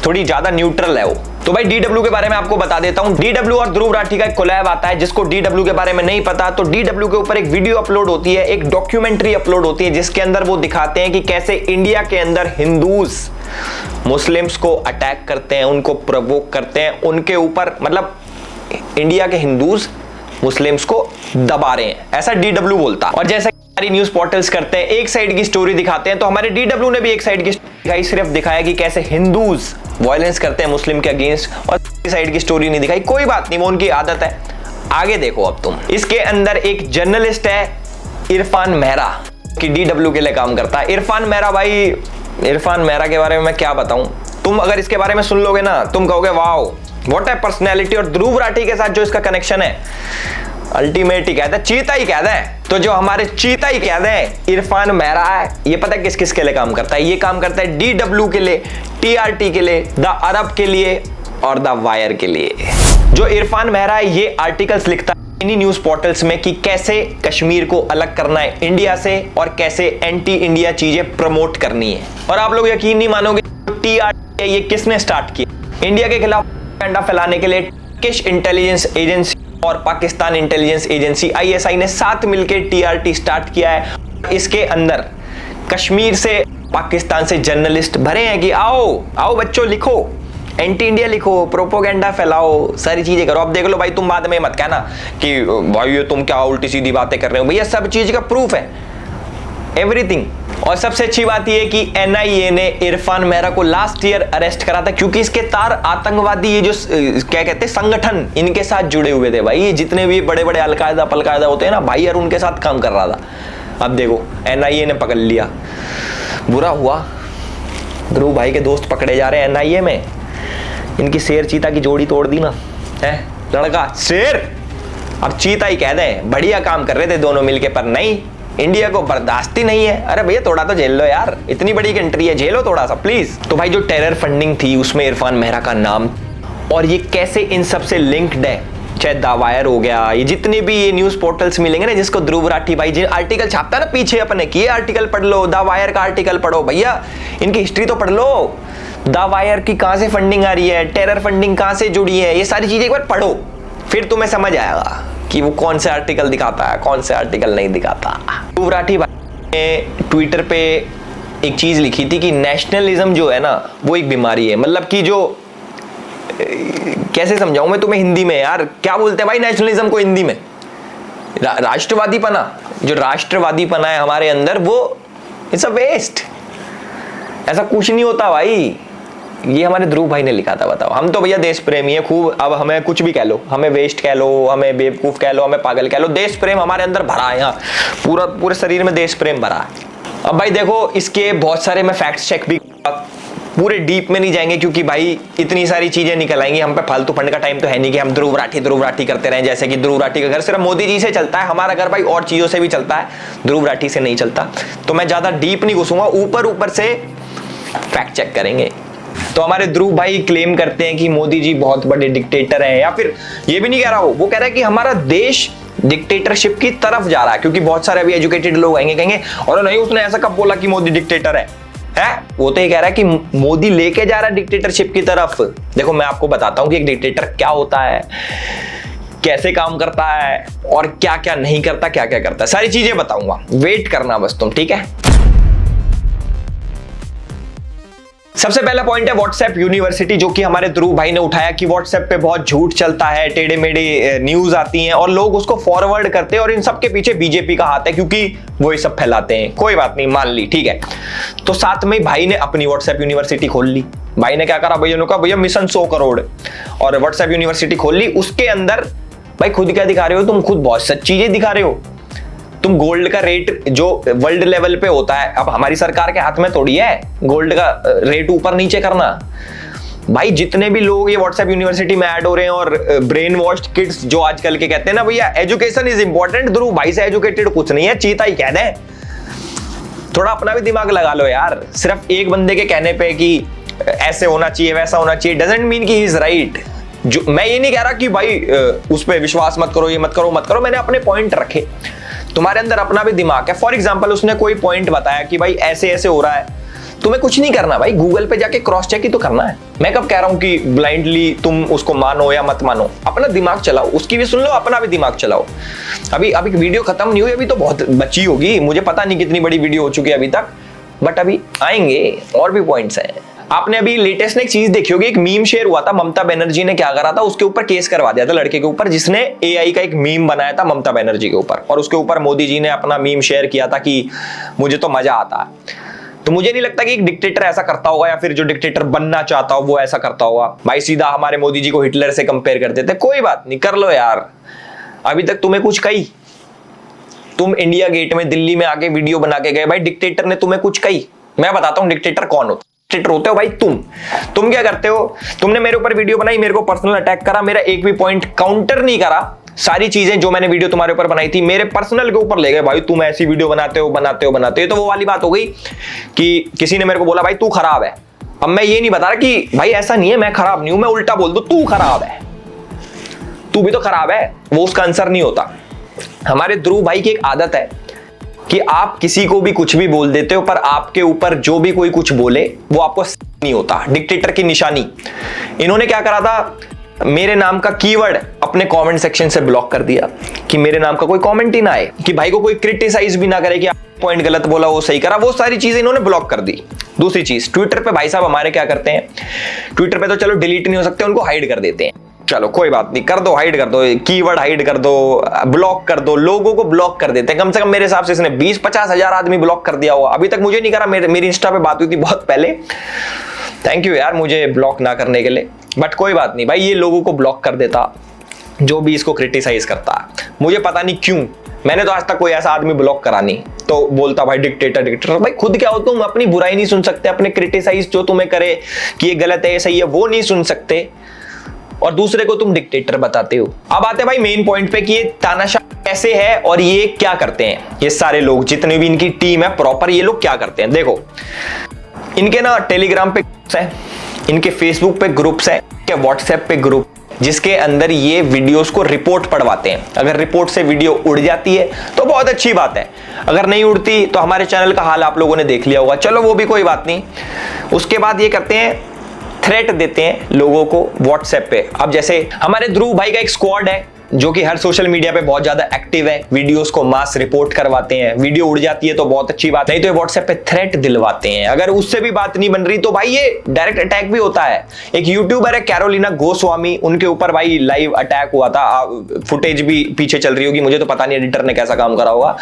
[SPEAKER 1] थोड़ी ज्यादा न्यूट्रल है वो। तो भाई DW के बारे में आपको बता देता हूं। DW और ध्रुव राठी का एक कोलैब आता है, जिसको DW के बारे में नहीं पता तो DW के ऊपर एक वीडियो अपलोड होती है, एक डॉक्यूमेंट्री अपलोड होती है, जिसके अंदर वो दिखाते हैं कि कैसे इंडिया के अंदर हिंदूज मुस्लिम्स को अटैक करते हैं, उनको प्रवोक करते हैं, उनके ऊपर मतलब इंडिया के हिंदूज मुस्लिम्स को दबा रहे हैं, ऐसा DW बोलता। और जैसा हमारी न्यूज पोर्टल्स करते हैं, एक साइड की स्टोरी दिखाते हैं, तो हमारे DW ने भी एक साइड की दिखाई, सिर्फ दिखाया कि कैसे हिंदूज वायलेंस करते हैं मुस्लिम के अगेंस्ट, और साइड की स्टोरी नहीं दिखाई। कोई बात नहीं, वो उनकी आदत है, आगे देखो अब तुम। इसके अंदर एक जर्नलिस्ट है इरफान मेहरा कि DW के लिए काम करता है। इरफान मेहरा के बारे में मैं क्या बताऊं, तुम अगर इसके बारे में सुन लोगे ना तुम कहोगे वाओ व्हाट ए पर्सनैलिटी। और ध्रुव राठी के साथ जो इसका कनेक्शन है अल्टीमेट ही कहते हैं, चीता ही कहते हैं। तो जो हमारे चीता ही कहते हैं इरफान मेहरा है, ये पता है किस किस के लिए काम करता है, ये काम करता है DW के लिए, TRT के लिए, द अरब के लिए और द वायर के लिए। जो इरफान मेहरा है ये आर्टिकल्स लिखता है इन्हीं न्यूज पोर्टल्स में कि कैसे कश्मीर को अलग करना है इंडिया से और कैसे एंटी इंडिया चीजें प्रमोट करनी है। और आप लोग यकीन नहीं मानोगे TRT ये किसने स्टार्ट किया, इंडिया के खिलाफ प्रोपेगेंडा फैलाने के लिए टर्किश इंटेलिजेंस एजेंसी और पाकिस्तान इंटेलिजेंस एजेंसी ISI ने साथ मिलकर TRT स्टार्ट किया है। इसके अंदर कश्मीर से पाकिस्तान से जर्नलिस्ट भरे हैं कि आओ आओ बच्चों लिखो, एंटी इंडिया लिखो, प्रोपोगेंडा फैलाओ, सारी चीजें करो। अब देख लो भाई, तुम बाद में मत कहना कि भाई ये तुम क्या उल्टी सीधी बातें कर रहे हो। भैया सब चीज का प्रूफ है, एवरीथिंग। और सबसे अच्छी बात यह कि एनआईए ने इरफान मेहरा को लास्ट ईयर अरेस्ट करा था, क्योंकि इसके तार आतंकवादी ये जो क्या कहते हैं संगठन, इनके साथ जुड़े हुए थे भाई। जितने भी बड़े बड़े अलकायदा पलकायदा होते हैं ना भाई, यार उनके साथ काम कर रहा था। अब देखो एनआईए ने पकड़ लिया, बुरा हुआ। ध्रुव भाई के दोस्त पकड़े जा रहे हैं एनआईए में। इनकी शेर चीता की जोड़ी तोड़ दी ना, है लड़का शेर अब चीता ही कह दें। बढ़िया काम कर रहे थे दोनों मिलके, पर नहीं, इंडिया को बर्दाश्त ही नहीं है। अरे भैया थोड़ा तो झेल लो यार, इतनी बड़ी कंट्री है, झेलो थोड़ा सा प्लीज। तो भाई जो टेरर फंडिंग थी उसमें इरफान मेहरा का नाम, और ये कैसे इन सबसे लिंक्ड है, चाहे दावायर हो गया, ये जितने भी ये न्यूज पोर्टल्स मिलेंगे ना, जिसको ध्रुव राठी भाई जी आर्टिकल छापता है ना पीछे अपने की, आर्टिकल पढ़ लो, दावायर का आर्टिकल पढ़ो भैया, इनकी हिस्ट्री तो पढ़ लो। दावायर की कहां से फंडिंग आ रही है, टेरर फंडिंग कहां से जुड़ी है, ये सारी चीजें एक बार पढ़ो, फिर तुम्हें समझ आएगा कि वो कौन से आर्टिकल दिखाता है, कौन से आर्टिकल नहीं दिखाता। ध्रुव राठी भाई ने ट्विटर पे एक चीज लिखी थी कि नेशनलिज्म जो है ना वो एक बीमारी है। मतलब कि जो कैसे समझाऊं मैं तुम्हें हिंदी में यार, क्या बोलते हैं भाई नेशनलिज्म को हिंदी में, राष्ट्रवादी पना, जो राष्ट्रवादी पना है हमारे अंदर वो इट्स अ वेस्ट, ऐसा कुछ नहीं होता भाई। ये हमारे ध्रुव भाई ने लिखा था। बताओ, हम तो भैया देश प्रेमी है खूब, अब हमें कुछ भी कह लो, हमें वेस्ट कह लो, हमें बेवकूफ कह लो, हमें पागल कह लो, देश प्रेम हमारे अंदर भरा है, यहाँ पूरे शरीर में देश प्रेम भरा है। अब भाई देखो, इसके बहुत सारे मैं फैक्ट चेक भी, पूरे डीप में नहीं जाएंगे क्योंकि भाई इतनी सारी चीजें निकल आएंगी, हम पे फालतू फंड का टाइम तो है नहीं कि हम ध्रुव राठी करते रहें। जैसे कि ध्रुव राठी का घर सिर्फ मोदी जी से चलता है, हमारा घर भाई और चीजों से भी चलता है, ध्रुव राठी से नहीं चलता। तो मैं ज्यादा डीप नहीं घुसूंगा, ऊपर से फैक्ट चेक करेंगे। तो हमारे ध्रुव भाई क्लेम करते हैं कि मोदी जी बहुत बड़े डिक्टेटर हैं, या फिर ये भी नहीं कह रहा, वो कह रहा है कि हमारा देश डिक्टेटरशिप की तरफ जा रहा है। क्योंकि बहुत सारे अभी एजुकेटेड लोग आएंगे कहेंगे और नहीं उसने ऐसा कब बोला कि मोदी डिक्टेटर है? वो तो ये कह रहा है कि मोदी लेके जा रहा है डिक्टेटरशिप की तरफ। देखो मैं आपको बताता हूं कि एक डिक्टेटर क्या होता है, कैसे काम करता है और क्या क्या नहीं करता, क्या क्या करता है, सारी चीजें बताऊंगा, वेट करना बस तुम, ठीक है। सबसे पहला पॉइंट है व्हाट्सएप यूनिवर्सिटी, जो कि हमारे ध्रुव भाई ने उठाया कि व्हाट्सएप पे बहुत झूठ चलता है, टेढ़े मेढ़े न्यूज आती हैं और लोग उसको फॉरवर्ड करते हैं और इन सब के पीछे बीजेपी का हाथ है क्योंकि वो ये सब फैलाते हैं। कोई बात नहीं, मान ली, ठीक है। तो साथ में भाई ने अपनी व्हाट्सएप यूनिवर्सिटी खोल ली। भाई ने क्या करा, भैया ने कहा भैया मिशन 100 करोड़ और व्हाट्सएप यूनिवर्सिटी खोल ली। उसके अंदर भाई खुद क्या दिखा रहे हो, तुम खुद बहुत सच चीजें दिखा रहे हो। तुम गोल्ड का रेट जो वर्ल्ड लेवल पे होता है, अब हमारी सरकार के हाथ में थोड़ी है गोल्ड का रेट ऊपर नीचे करना। भाई जितने भी लोग ये व्हाट्सएप यूनिवर्सिटी में ऐड हो रहे हैं और ब्रेन वॉश्ड किड्स जो आजकल के कहते हैं ना भैया एजुकेशन इज इंपॉर्टेंट, ध्रुव भाई से एजुकेटेड कुछ नहीं है, चीता ही कह दें। थोड़ा अपना भी दिमाग लगा लो यार, सिर्फ एक बंदे के कहने पे कि ऐसे होना चाहिए वैसा होना चाहिए डजंट मीन कि ही इज राइट। जो मैं ये नहीं कह रहा कि भाई उस पर विश्वास मत करो, ये मत करो, मैंने अपने पॉइंट रखे। तुम्हारे अंदर अपना भी दिमाग है। फॉर एग्जाम्पल उसने कोई पॉइंट बताया कि भाई ऐसे ऐसे हो रहा है, तुम्हें कुछ नहीं करना भाई, गूगल पे जाके क्रॉस चेक ही तो करना है। मैं कब कह रहा हूं कि ब्लाइंडली तुम उसको मानो या मत मानो, अपना दिमाग चलाओ, उसकी भी सुन लो, अपना भी दिमाग चलाओ। अभी वीडियो खत्म नहीं हुई, अभी तो बहुत बची होगी, मुझे पता नहीं कितनी बड़ी वीडियो हो चुकी है अभी तक, बट अभी आएंगे और भी पॉइंट्स हैं। आपने अभी लेटेस्ट में एक चीज देखी होगी, एक मीम शेयर हुआ था, ममता बनर्जी ने क्या करा था, उसके ऊपर केस करवा दिया था लड़के के ऊपर जिसने एआई का एक मीम बनाया था ममता बनर्जी के ऊपर, और उसके ऊपर मोदी जी ने अपना मीम शेयर किया था कि मुझे तो मजा आता है। तो मुझे नहीं लगता कि एक डिक्टेटर ऐसा करता होगा या फिर जो डिक्टेटर बनना चाहता हो वो ऐसा करता होगा। भाई सीधा हमारे मोदी जी को हिटलर से कंपेयर कर देते, कोई बात नहीं, कर लो यार। अभी तक तुम्हें कुछ कही, तुम इंडिया गेट में दिल्ली में आके वीडियो बना के गए, भाई डिक्टेटर ने तुम्हें कुछ कही? मैं बताता हूं डिक्टेटर कौन होता। डिक्टेटर होते हो भाई तुम क्या करते हो, तुमने मेरे ऊपर वीडियो बनाई, मेरे को पर्सनल अटैक करा, मेरा एक भी पॉइंट काउंटर नहीं करा, सारी चीजें जो मैंने वीडियो तुम्हारे ऊपर बनाई थी मेरे पर्सनल के ऊपर ले गए, भाई तुम ऐसी वीडियो बनाते हो। तो वो वाली बात हो गई कि किसी ने मेरे को बोला भाई तू खराब है। अब मैं ये नहीं बता रहा कि भाई ऐसा नहीं है, मैं खराब नहीं हूं, मैं उल्टा बोल दूं तू खराब है, तू भी तो खराब है, वो उसका आंसर नहीं होता। हमारे ध्रुव भाई की एक आदत है कि आप किसी को भी कुछ भी बोल देते हो, पर आपके ऊपर जो भी कोई कुछ बोले वो आपको नहीं होता, डिक्टेटर की निशानी। इन्होंने क्या करा था, मेरे नाम का कीवर्ड अपने कमेंट सेक्शन से ब्लॉक कर दिया कि मेरे नाम का कोई कमेंट ही ना आए, कि भाई को कोई क्रिटिसाइज भी ना करे कि पॉइंट गलत बोला वो सही करा, वो सारी चीजें इन्होंने ब्लॉक कर दी। दूसरी चीज, ट्विटर पे भाई साहब हमारे क्या करते हैं, ट्विटर पे तो चलो डिलीट नहीं हो सकते, उनको हाइड कर देते हैं। चलो कोई बात नहीं, कर दो, हाइड कर दो, कीवर्ड हाइड कर दो, ब्लॉक कर दो, लोगों को ब्लॉक कर देते हैं। कम से कम मेरे हिसाब से इसने 20-50 हजार आदमी ब्लॉक कर दिया होगा। अभी तक मुझे नहीं करा, मेरी इंस्टा पे बात हुई थी बहुत पहले। थैंक यू यार मुझे ब्लॉक ना करने के लिए, बट कोई बात नहीं भाई, ये लोगों को ब्लॉक कर देता जो भी इसको क्रिटिसाइज करता है। मुझे पता नहीं क्यों, मैंने तो आज तक कोई ऐसा आदमी ब्लॉक करा नहीं, तो बोलता भाई डिक्टेटर। भाई खुद क्या हो तुम, अपनी बुराई नहीं सुन सकते, अपने क्रिटिसाइज जो तुम्हें करे कि ये गलत है ये सही है वो नहीं सुन सकते, और दूसरे को तुम डिक्टेटर बताते हो। अब आते हैं भाई मेन पॉइंट पे कि ये तानाशाह कैसे है और ये क्या करते हैं। ये सारे लोग जितने भी इनकी टीम है प्रॉपर, ये लोग क्या करते हैं देखो, इनके ना टेलीग्राम पे ग्रुप्स हैं, इनके फेसबुक पे ग्रुप्स हैं, इनके व्हाट्सएप पे ग्रुप, जिसके अंदर ये वीडियोस को रिपोर्ट पढ़वाते हैं। अगर रिपोर्ट से वीडियो उड़ जाती है तो बहुत अच्छी बात है, अगर नहीं उड़ती तो हमारे चैनल का हाल आप लोगों ने देख लिया होगा, चलो वो भी कोई बात नहीं। उसके बाद ये करते हैं, थ्रेट देते हैं लोगों को व्हाट्सएप पे। अब जैसे हमारे ध्रुव भाई का एक स्क्वाड है जो कि हर सोशल मीडिया पे बहुत ज्यादा एक्टिव है, वीडियोस को मास रिपोर्ट करवाते हैं, वीडियो उड़ जाती है तो बहुत अच्छी बात, नहीं तो व्हाट्सएप पे थ्रेट दिलवाते हैं। अगर उससे भी बात नहीं बन रही तो भाई ये डायरेक्ट अटैक भी होता है। एक यूट्यूबर है कैरोलिना गोस्वामी, उनके ऊपर भाई लाइव अटैक हुआ था, फुटेज भी पीछे चल रही होगी, मुझे तो पता नहीं एडिटर ने कैसा काम करा होगा,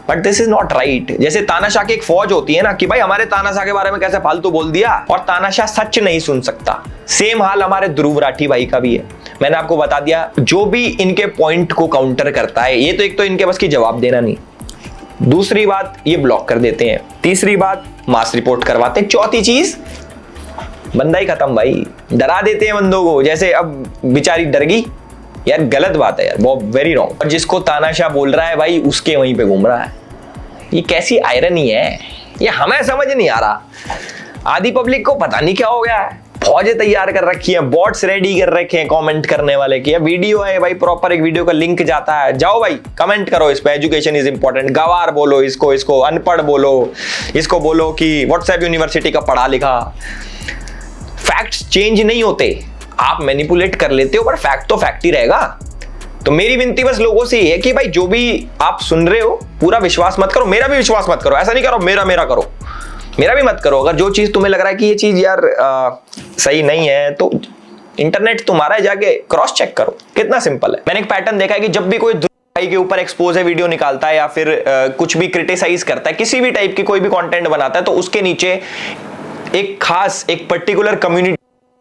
[SPEAKER 1] but this is not right. जैसे तानाशाह की एक फौज होती है ना कि भाई हमारे तानाशाह के बारे में कैसे फालतू बोल दिया, और तानाशाह सच नहीं सुन सकता। सेम हाल हमारे ध्रुव राठी भाई का भी है। मैंने आपको बता दिया, जो भी इनके पॉइंट को काउंटर करता है, ये तो एक तो इनके बस की जवाब देना नहीं, दूसरी बात ये ब्लॉक कर देते हैं, तीसरी बात मास रिपोर्ट करवाते हैं, चौथी चीज बंदा ही खत्म भाई, डरा देते हैं बंदों को। जैसे अब बेचारी डर गई यार, गलत बात है यार, बहुत वेरी रॉन्ग। और जिसको तानाशाह बोल रहा है भाई उसके वहीं पे घूम रहा है, ये कैसी आयरनी है, ये हमें समझ नहीं आ रहा। आधी पब्लिक को पता नहीं क्या हो गया है, फौजें तैयार कर रखी हैं, बॉट्स रेडी कर रखे हैं कमेंट करने वाले की। वीडियो है भाई, प्रॉपर एक वीडियो का लिंक जाता है, जाओ भाई कमेंट करो इस पे, एजुकेशन इज इंपॉर्टेंट, गवार बोलो इसको अनपढ़ बोलो, इसको बोलो कि व्हाट्सएप यूनिवर्सिटी का पढ़ा लिखा। फैक्ट्स चेंज नहीं होते, आप मैनिपुलेट कर लेते हो, पर फैक्ट तो फैक्ट ही रहेगा। तो मेरी विनती बस लोगों से ये है कि भाई जो भी आप सुन रहे हो पूरा विश्वास मत करो, मेरा भी विश्वास मत करो, ऐसा नहीं करो मेरा करो, मेरा भी मत करो। अगर जो चीज तुम्हें लग रहा है कि ये चीज यार सही नहीं है तो इंटरनेट तुम्हारा है, जाके क्रॉस चेक करो, कितना सिंपल है। मैंने एक पैटर्न देखा है कि जब भी कोई भाई के ऊपर एक्सपोज है वीडियो निकालता है या फिर कुछ भी क्रिटिसाइज करता है, किसी भी टाइप की कोई भी कंटेंट बनाता है, तो उसके नीचे एक खास एक पर्टिकुलर कम्युनिटी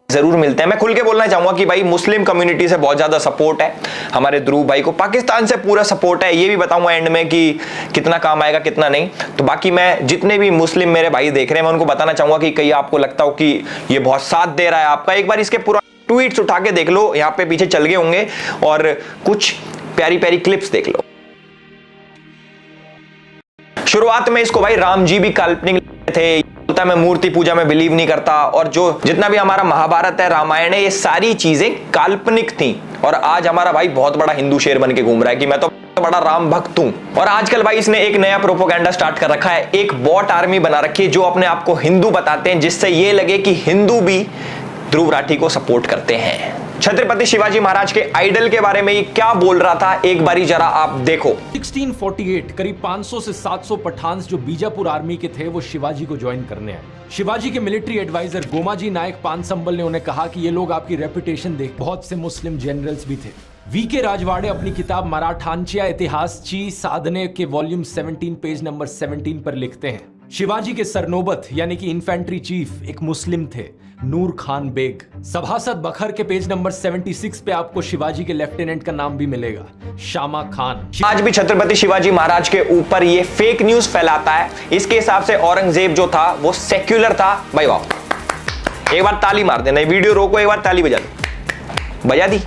[SPEAKER 1] जरूर मिलते हैं। मैं खुल के बोलना चाहूंगा कि भाई मुस्लिम कम्युनिटी से बहुत ज्यादा सपोर्ट है हमारे ध्रुव भाई को, पाकिस्तान से पूरा सपोर्ट है, ये भी बताऊंगा एंड में कि कितना काम आएगा कितना नहीं। तो बाकी मैं जितने भी मुस्लिम मेरे भाई देख रहे हैं मैं उनको बताना चाहूंगा कि कहीं आपको लगता हो कि ये बहुत साथ दे रहा है आपका, एक बार इसके पूरा ट्वीट्स उठा के देख लो, यहाँ पे पीछे चल गए होंगे, और कुछ प्यारी प्यारी क्लिप्स देख लो। शुरुआत में इसको भाई राम जी भी काल्पनिक थे, बोलता मैं मूर्ति पूजा में बिलीव नहीं करता, और जो जितना भी हमारा महाभारत है रामायण है ये सारी चीजें काल्पनिक थी, और आज हमारा भाई बहुत बड़ा हिंदू शेर बन के घूम रहा है कि मैं तो बड़ा राम भक्त हूं। और आजकल भाई इसने एक नया प्रोपोगेंडा स्टार्ट कर रखा है, एक बॉट आर्मी बना रखी है जो अपने आप को हिंदू बताते हैं, जिससे ये लगे कि हिंदू भी ध्रुव राठी को सपोर्ट करते हैं। छत्रपति शिवाजी महाराज के आइडल के बारे में ये क्या बोल रहा था, एक बारी जरा आप देखो।
[SPEAKER 4] 1648 करीब 500 से 700 पठान्स जो बीजापुर आर्मी के थे वो शिवाजी को ज्वाइन करने आए। शिवाजी के मिलिट्री एडवाइजर गोमाजी नायक पानसंबल ने उन्हें कहा कि ये लोग आपकी रेपुटेशन देख, बहुत से मुस्लिम जनरल्स भी थे। वीके राजवाड़े अपनी किताब मराठांच्या इतिहासची साधने के वॉल्यूम 17 पेज नंबर 17 पर लिखते हैं, शिवाजी के सरनोबत यानी कि इन्फेंट्री चीफ एक मुस्लिम थे, नूर खान बेग। सभासद बखर के पेज नंबर 76 पे आपको शिवाजी के लेफ्टिनेंट का नाम भी मिलेगा, शामा खान।
[SPEAKER 1] आज भी छत्रपति शिवाजी महाराज के ऊपर ये फेक न्यूज फैलाता है। इसके हिसाब से औरंगजेब जो था वो सेक्युलर था। भाई वाह, एक बार ताली मार देना, वीडियो रोको, एक बार ताली बजा दो, बजा दी,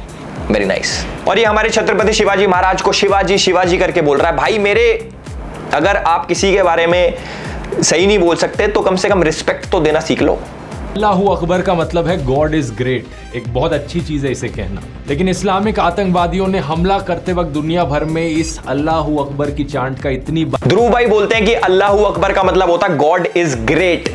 [SPEAKER 1] वेरी नाइस। और ये हमारे छत्रपति शिवाजी महाराज को शिवाजी शिवाजी करके बोल रहा है। भाई मेरे, अगर आप किसी के बारे में सही नहीं बोल सकते तो कम से कम रिस्पेक्ट तो देना सीख लो।
[SPEAKER 4] अल्लाहू अकबर का मतलब है गॉड इज ग्रेट, एक बहुत अच्छी चीज है इसे कहना, लेकिन इस्लामिक आतंकवादियों ने हमला करते वक्त दुनिया भर में इस अल्लाहू अकबर की चांट का इतनी
[SPEAKER 1] ध्रुव भाई बोलते हैं कि अल्लाहू अकबर का मतलब होता है गॉड इज ग्रेट,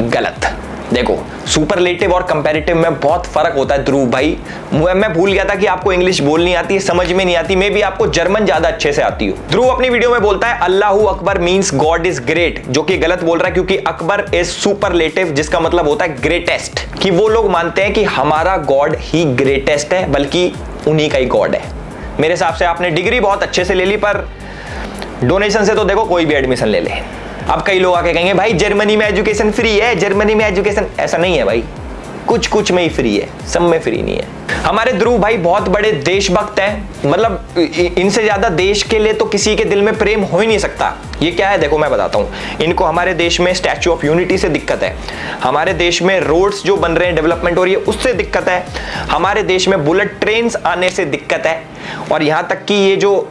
[SPEAKER 1] गलत। देखो सुपरलेटिव और कंपैरेटिव में बहुत फर्क होता है ध्रुव भाई। मैं भूल गया था कि आपको इंग्लिश बोलनी आती है, समझ में नहीं आती, मे बी आपको जर्मन ज्यादा अच्छे से आती हो। ध्रुव अपनी वीडियो में बोलता है Allahu Akbar means God is great, जो कि गलत बोल रहा है क्योंकि अकबर इज सुपरलेटिव, जिसका मतलब होता है ग्रेटेस्ट, कि वो लोग मानते हैं कि हमारा गॉड ही ग्रेटेस्ट है, बल्कि उन्हीं का ही गॉड है। मेरे हिसाब से आपने डिग्री बहुत अच्छे से ले ली, पर डोनेशन से तो देखो कोई भी एडमिशन ले ले। अब कई लोग आके कहेंगे भाई जर्मनी में एजुकेशन फ्री है, जर्मनी में एजुकेशन, ऐसा नहीं है भाई, कुछ कुछ में ही फ्री है, सब में फ्री नहीं है। हमारे ध्रुव भाई बहुत बड़े देशभक्त हैं, मतलब इनसे ज्यादा देश के लिए तो किसी के दिल में प्रेम हो ही नहीं सकता। ये क्या है देखो मैं बताता हूं। इनको हमारे देश में स्टैच्यू ऑफ यूनिटी से दिक्कत है, हमारे देश में रोड्स जो बन रहे हैं, डेवलपमेंट हो रही है उससे दिक्कत है, हमारे देश में बुलेट ट्रेन आने से दिक्कत है, और यहां तक कि ये जो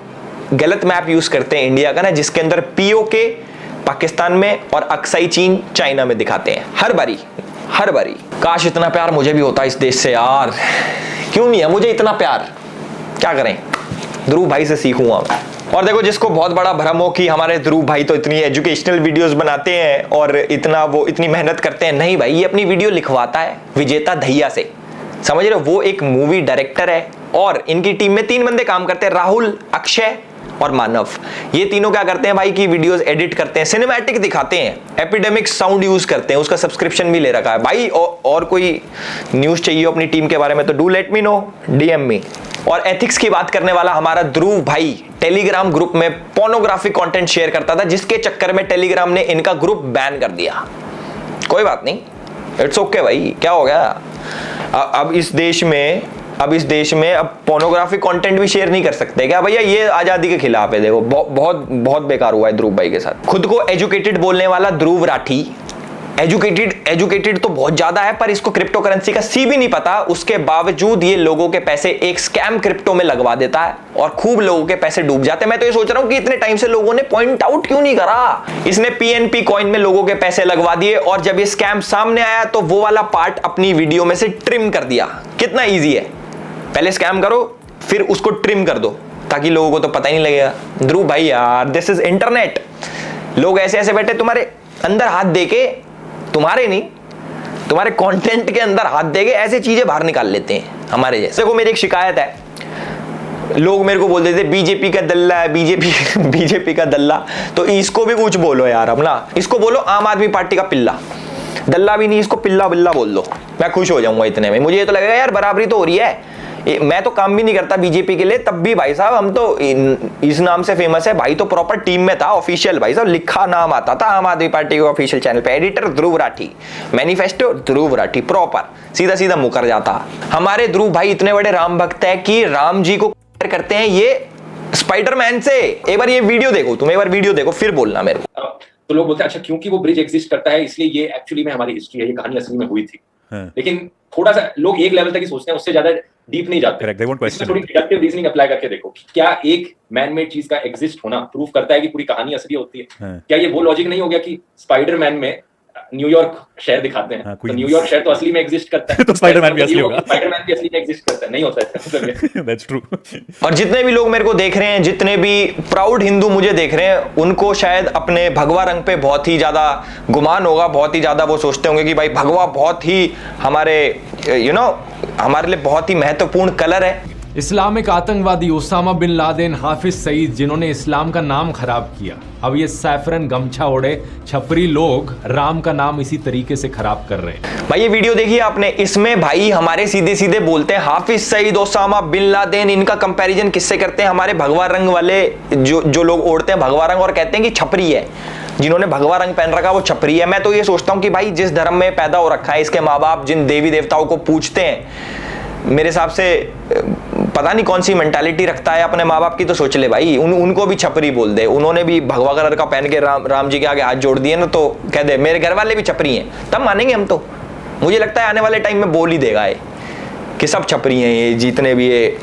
[SPEAKER 1] गलत मैप यूज करते हैं इंडिया का ना, जिसके अंदर पीओके पाकिस्तान में और अक्साई चीन चाइना में दिखाते हैं हर बारी। काश इतना प्यार मुझे भी होता इस देश से यार, क्यों नहीं है मुझे इतना प्यार, क्या करें, ध्रुव भाई से सीखूंगा मैं। और देखो जिसको बहुत बड़ा भ्रम हो कि हमारे ध्रुव भाई तो इतनी एजुकेशनल वीडियोस बनाते हैं और इतनी मेहनत करते हैं, नहीं भाई, ये अपनी वीडियो लिखवाता है विजेता दहिया से, समझ रहे हो। वो एक मूवी डायरेक्टर है और इनकी टीम में 3 बंदे काम करते हैं, राहुल, अक्षय और मानव। ये तीनों क्या करते हैं भाई कि वीडियोस एडिट करते हैं, सिनेमैटिक दिखाते हैं, एपिडेमिक साउंड यूज करते हैं, उसका सब्सक्रिप्शन भी ले रखा है भाई। और कोई न्यूज चाहिए अपनी टीम के बारे में तो do let me know, DM me. और एथिक्स की बात करने वाला हमारा ध्रुव भाई टेलीग्राम ग्रुप में पोर्नोग्राफिक कंटेंट शेयर करता था, जिसके चक्कर में टेलीग्राम ने इनका ग्रुप बैन कर दिया। कोई बात नहीं, इट्स ओके भाई, क्या हो गया। अब इस देश में अब पोर्नोग्राफिक कंटेंट भी शेयर नहीं कर सकते क्या भैया, ये आजादी के खिलाफ है। देखो बहुत बेकार हुआ है ध्रुव भाई के साथ। खुद को एजुकेटेड बोलने वाला ध्रुव राठी, एजुकेटेड तो बहुत ज्यादा है, पर इसको क्रिप्टो करेंसी का सी भी नहीं पता, उसके बावजूद ये लोगों के पैसे एक स्कैम क्रिप्टो में लगवा देता है और खूब लोगों के पैसे डूब जाते हैं। मैं तो ये सोच रहा हूं कि इतने टाइम से लोगों ने पॉइंट आउट क्यों नहीं करा। इसने पीएनपी कॉइन में लोगों के पैसे लगवा दिए और जब ये स्कैम सामने आया तो वो वाला पार्ट अपनी वीडियो में से ट्रिम कर दिया। कितना ईजी है, पहले स्कैम करो फिर उसको ट्रिम कर दो ताकि लोगों को तो पता ही नहीं लगेगा। ध्रुव भाई यार, दिस इज इंटरनेट, लोग ऐसे ऐसे बैठे तुम्हारे अंदर हाथ देके, तुम्हारे नहीं, तुम्हारे कंटेंट के अंदर हाथ देके ऐसे चीजें बाहर निकाल लेते हैं हमारे जैसे। देखो मेरी एक शिकायत है, लोग मेरे को बोल देते बीजेपी का दल्ला है, बीजेपी का दल्ला, तो इसको भी कुछ बोलो यार, अब ना इसको बोलो आम आदमी पार्टी का पिल्ला, दल्ला भी नहीं, इसको पिल्ला बिल्ला बोल दो, मैं खुश हो जाऊंगा इतने में। मुझे ये तो लगेगा यार बराबरी तो हो रही है। मैं तो काम भी नहीं करता बीजेपी के लिए, तब भी भाई साहब हम तो इस नाम से फेमस है, भाई तो प्रॉपर टीम में था, ऑफिशियल भाई साहब लिखा नाम आता था आम आदमी पार्टी के ऑफिशियल चैनल पे, editor Dhruv Rathee, manifesto Dhruv Rathee, proper सीधा सीधा मुकर जाता। हमारे ध्रुव भाई इतने बड़े राम भक्त है कि राम जी को करते हैं ये स्पाइडरमैन से। एक बार ये वीडियो देखो, तुम एक बार वीडियो देखो फिर बोलना मेरे को।
[SPEAKER 6] तो लोग बोलते हैं अच्छा क्योंकि वो ब्रिज एग्जिस्ट करता है इसलिए ये एक्चुअली में हमारी हिस्ट्री है, ये कहानी असली में हुई थी। लेकिन थोड़ा सा लोग एक लेवल तक ही सोचते हैं, उससे ज्यादा डीप नहीं जाते। इसमें थोड़ी डिडक्टिव रीजनिंग अप्लाई करके देखो कि क्या एक मैन मेड चीज का एग्जिस्ट होना प्रूव करता है कि पूरी कहानी असली होती है। क्या ये वो लॉजिक नहीं हो गया कि स्पाइडरमैन में न्यूयॉर्क शहर दिखाते हैं, तो न्यूयॉर्क शहर तो असली में एग्जिस्ट करता है, तो स्पाइडरमैन भी असली होगा, स्पाइडरमैन भी असली में एग्जिस्ट करता है, नहीं होता है। That's true.
[SPEAKER 1] और जितने भी लोग मेरे को देख रहे हैं, जितने भी प्राउड हिंदू मुझे देख रहे हैं, उनको शायद अपने भगवा रंग पे बहुत ही ज्यादा गुमान होगा, बहुत ही ज्यादा वो सोचते होंगे कि भाई भगवा बहुत ही हमारे हमारे लिए बहुत ही महत्वपूर्ण कलर है।
[SPEAKER 4] इस्लामिक आतंकवादी Osama bin Laden, Hafiz Saeed, जिन्होंने इस्लाम का नाम खराब किया, अब ये सैफरन गमछा ओढ़े छपरी लोग राम का नाम इसी तरीके से खराब कर रहे हैं।
[SPEAKER 1] भाई ये वीडियो देखिए आपने, इसमें भाई हमारे सीधे सीधे बोलते हैं Hafiz Saeed, Osama bin Laden, इनका कंपैरिजन किससे करते हैं? हमारे भगवा रंग वाले जो लोग ओढ़ते हैं भगवा रंग और कहते हैं कि छपरी है, जिन्होंने भगवा रंग पहन रखा वो छपरी है। मैं तो ये सोचता हूं कि भाई जिस धर्म में पैदा हो रखा है, इसके माँ बाप जिन देवी देवताओं को पूजते हैं, मेरे हिसाब से पता नहीं कौन सी मेंटालिटी रखता है अपने माँ बाप की, तो सोच ले भाई उनको भी छपरी बोल दे। उन्होंने भी भगवा कलर का पहन के राम जी के आगे हाथ जोड़ दिए ना, तो कह दे मेरे घर वाले भी छपरी हैं, तब मानेंगे हम। तो मुझे लगता है आने वाले टाइम में बोल ही देगा ये कि सब छपरी हैं, ये जितने भी ये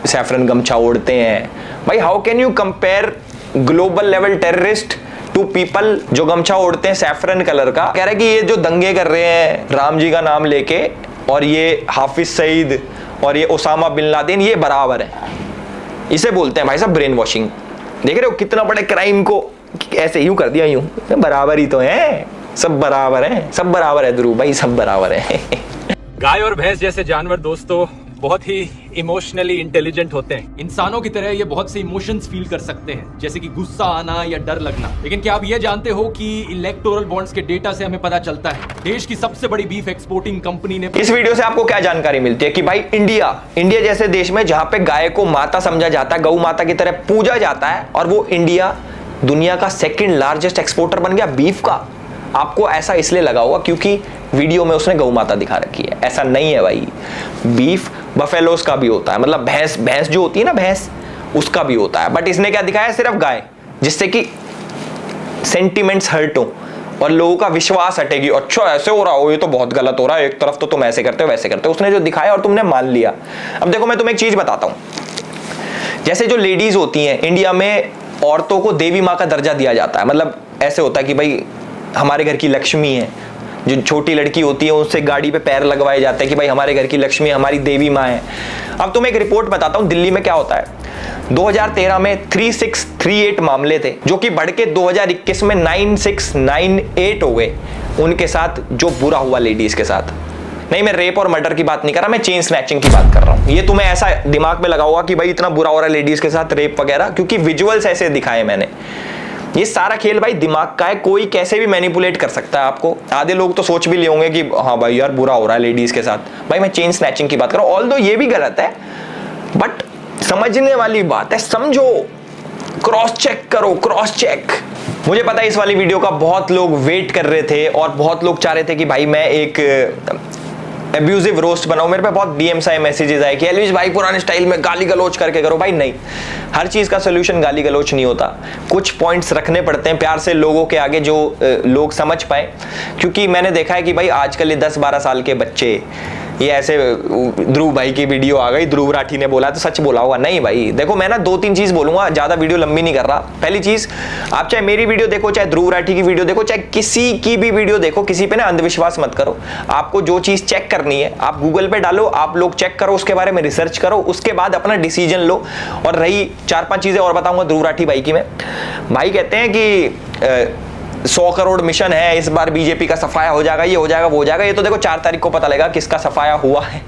[SPEAKER 1] सैफरन गमछा ओढ़ते हैं। भाई how can you compare global level terrorist to people जो गमछा ओढ़ते हैं सैफरन कलर का? कह रहे कि ये जो दंगे कर रहे हैं राम जी का नाम लेके, और ये हाफिज सईद और ये ओसामा बिन लादेन, ये बराबर है। इसे बोलते हैं भाई साहब ब्रेन वॉशिंग। देख रहे हो कितना बड़े क्राइम को ऐसे यूं कर दिया, यूं बराबर ही तो है। सब बराबर है, सब बराबर है ध्रुव भाई, सब बराबर है।
[SPEAKER 4] गाय और भैंस जैसे जानवर दोस्तों बहुत ही इमोशनली इंटेलिजेंट होते हैं। इंसानों की तरह ये बहुत से इमोशंस फील कर सकते हैं, जैसे कि गुस्सा आना या डर लगना। लेकिन क्या आप ये जानते हो कि इलेक्टोरल बॉन्ड्स के डेटा से हमें पता चलता है देश की सबसे बड़ी बीफ एक्सपोर्टिंग कंपनी ने।
[SPEAKER 1] इस वीडियो से आपको क्या जानकारी मिलती है कि भाई इंडिया जैसे देश में जहां पे गाय को माता समझा जाता है, गौ माता की तरह पूजा जाता है, और वो इंडिया दुनिया का सेकंड लार्जेस्ट एक्सपोर्टर बन गया बीफ का। आपको ऐसा इसलिए लगा होगा क्योंकि वीडियो में उसने गौ माता दिखा रखी है। ऐसा नहीं है भाई, बीफ बफेलोस का भी होता है, मतलब भैंस जो होती है ना, भैंस, उसका भी होता है। बट इसने क्या दिखाया, सिर्फ गाय, जिससे कि सेंटिमेंट्स हर्ट हो और लोगों का विश्वास हटेगी। अच्छा ऐसे हो रहा हो, ये तो बहुत गलत हो रहा है, एक तरफ तो तुम ऐसे करते हो वैसे करते हो। उसने जो दिखाया और तुमने मान लिया। अब देखो मैं तुम्हें एक चीज बताता हूं, जैसे जो लेडीज होती हैं इंडिया में, औरतों को देवी माँ का दर्जा दिया जाता है। मतलब ऐसे होता है कि भाई हमारे घर की लक्ष्मी है, जो छोटी लड़की होती है उससे गाड़ी पे पैर लगवाए जाते हैं कि भाई हमारे घर की लक्ष्मी हमारी देवी माँ है। अब तुम्हें एक रिपोर्ट बताता हूं दिल्ली में क्या होता है। 2013 में 3638 मामले थे, जो कि बढ़ के 2021 में 9698 हो गए उनके साथ जो बुरा हुआ लेडीज के साथ। नहीं, मैं रेप और मर्डर की बात नहीं कर रहा, मैं चेन स्नैचिंग की बात कर रहा हूं। ये तुम्हें ऐसा दिमाग में लगा होगा कि भाई इतना बुरा हो रहा है लेडीज के साथ, रेप वगैरह, क्योंकि विजुअल्स ऐसे दिखाए मैंने। ये सारा खेल भाई दिमाग का है, कोई कैसे भी मैनिपुलेट कर सकता है आपको। आधे लोग तो सोच भी ले होंगे कि हाँ भाई यार बुरा हो रहा है लेडीज के साथ। भाई मैं चेन स्नैचिंग की बात कर रहा हूं, ऑल्दो ये भी गलत है, बट समझने वाली बात है, समझो, क्रॉस चेक करो, क्रॉस चेक। मुझे पता है इस वाली वीडियो का बहुत लोग वेट कर रहे थे और बहुत लोग चाह रहे थे कि भाई मैं एक एब्यूजिव रोस्ट बनाऊं। मेरे पे बहुत डीएम्स आए, मैसेजेस आए कि एलविश भाई पुराने स्टाइल में गाली गलोच करके करो। भाई नहीं, हर चीज का सोल्यूशन गाली गलोच नहीं होता। कुछ पॉइंट्स रखने पड़ते हैं प्यार से लोगों के आगे, जो लोग समझ पाए। क्योंकि मैंने देखा है कि भाई आजकल ये 10-12 साल के बच्चे ये ऐसे, ध्रुव भाई की वीडियो आ गई, ध्रुव राठी ने बोला तो सच बोला होगा। नहीं भाई देखो, मैं ना 2-3 चीज बोलूंगा, ज्यादा वीडियो लंबी नहीं कर रहा। पहली चीज, आप चाहे मेरी वीडियो देखो, चाहे ध्रुव राठी की वीडियो देखो, चाहे किसी की भी वीडियो देखो, किसी पे ना अंधविश्वास मत करो। आपको जो चीज चेक करनी है आप गूगल पे डालो, आप लोग चेक करो, उसके बारे में रिसर्च करो, उसके बाद अपना डिसीजन लो। और रही 4-5 चीजें और बताऊंगा ध्रुव राठी भाई की। मैं भाई कहते हैं कि 100 करोड़ मिशन है, इस बार बीजेपी का सफाया हो जाएगा, ये हो जाएगा, वो हो जाएगा। ये तो देखो 4 तारीख को पता लगेगा किसका सफाया हुआ है,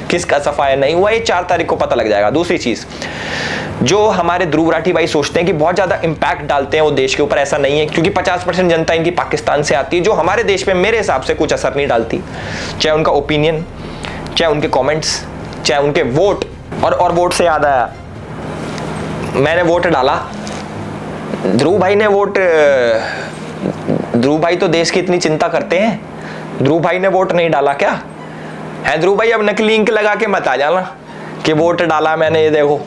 [SPEAKER 1] किसका सफाया नहीं हुआ, ये 4 तारीख को पता लग जाएगा। दूसरी चीज, जो हमारे ध्रुव राठी भाई सोचते हैं कि बहुत ज्यादा इंपैक्ट डालते हैं वो देश के ऊपर, ऐसा नहीं है, क्योंकि 50% जनता इनकी पाकिस्तान से आती है, जो हमारे देश में मेरे हिसाब से कुछ असर नहीं डालती। चाहे उनका ओपिनियन, चाहे उनके कॉमेंट्स, चाहे उनके वोट। और वोट से याद आया, मैंने वोट डाला, ध्रुव भाई ने वोट, ध्रुव भाई तो देश की इतनी चिंता करते हैं, ध्रुव भाई ने वोट नहीं डाला क्या है? ध्रुव भाई अब नकली इंक लगा के मत आ जाना कि वोट डाला मैंने, ये देखो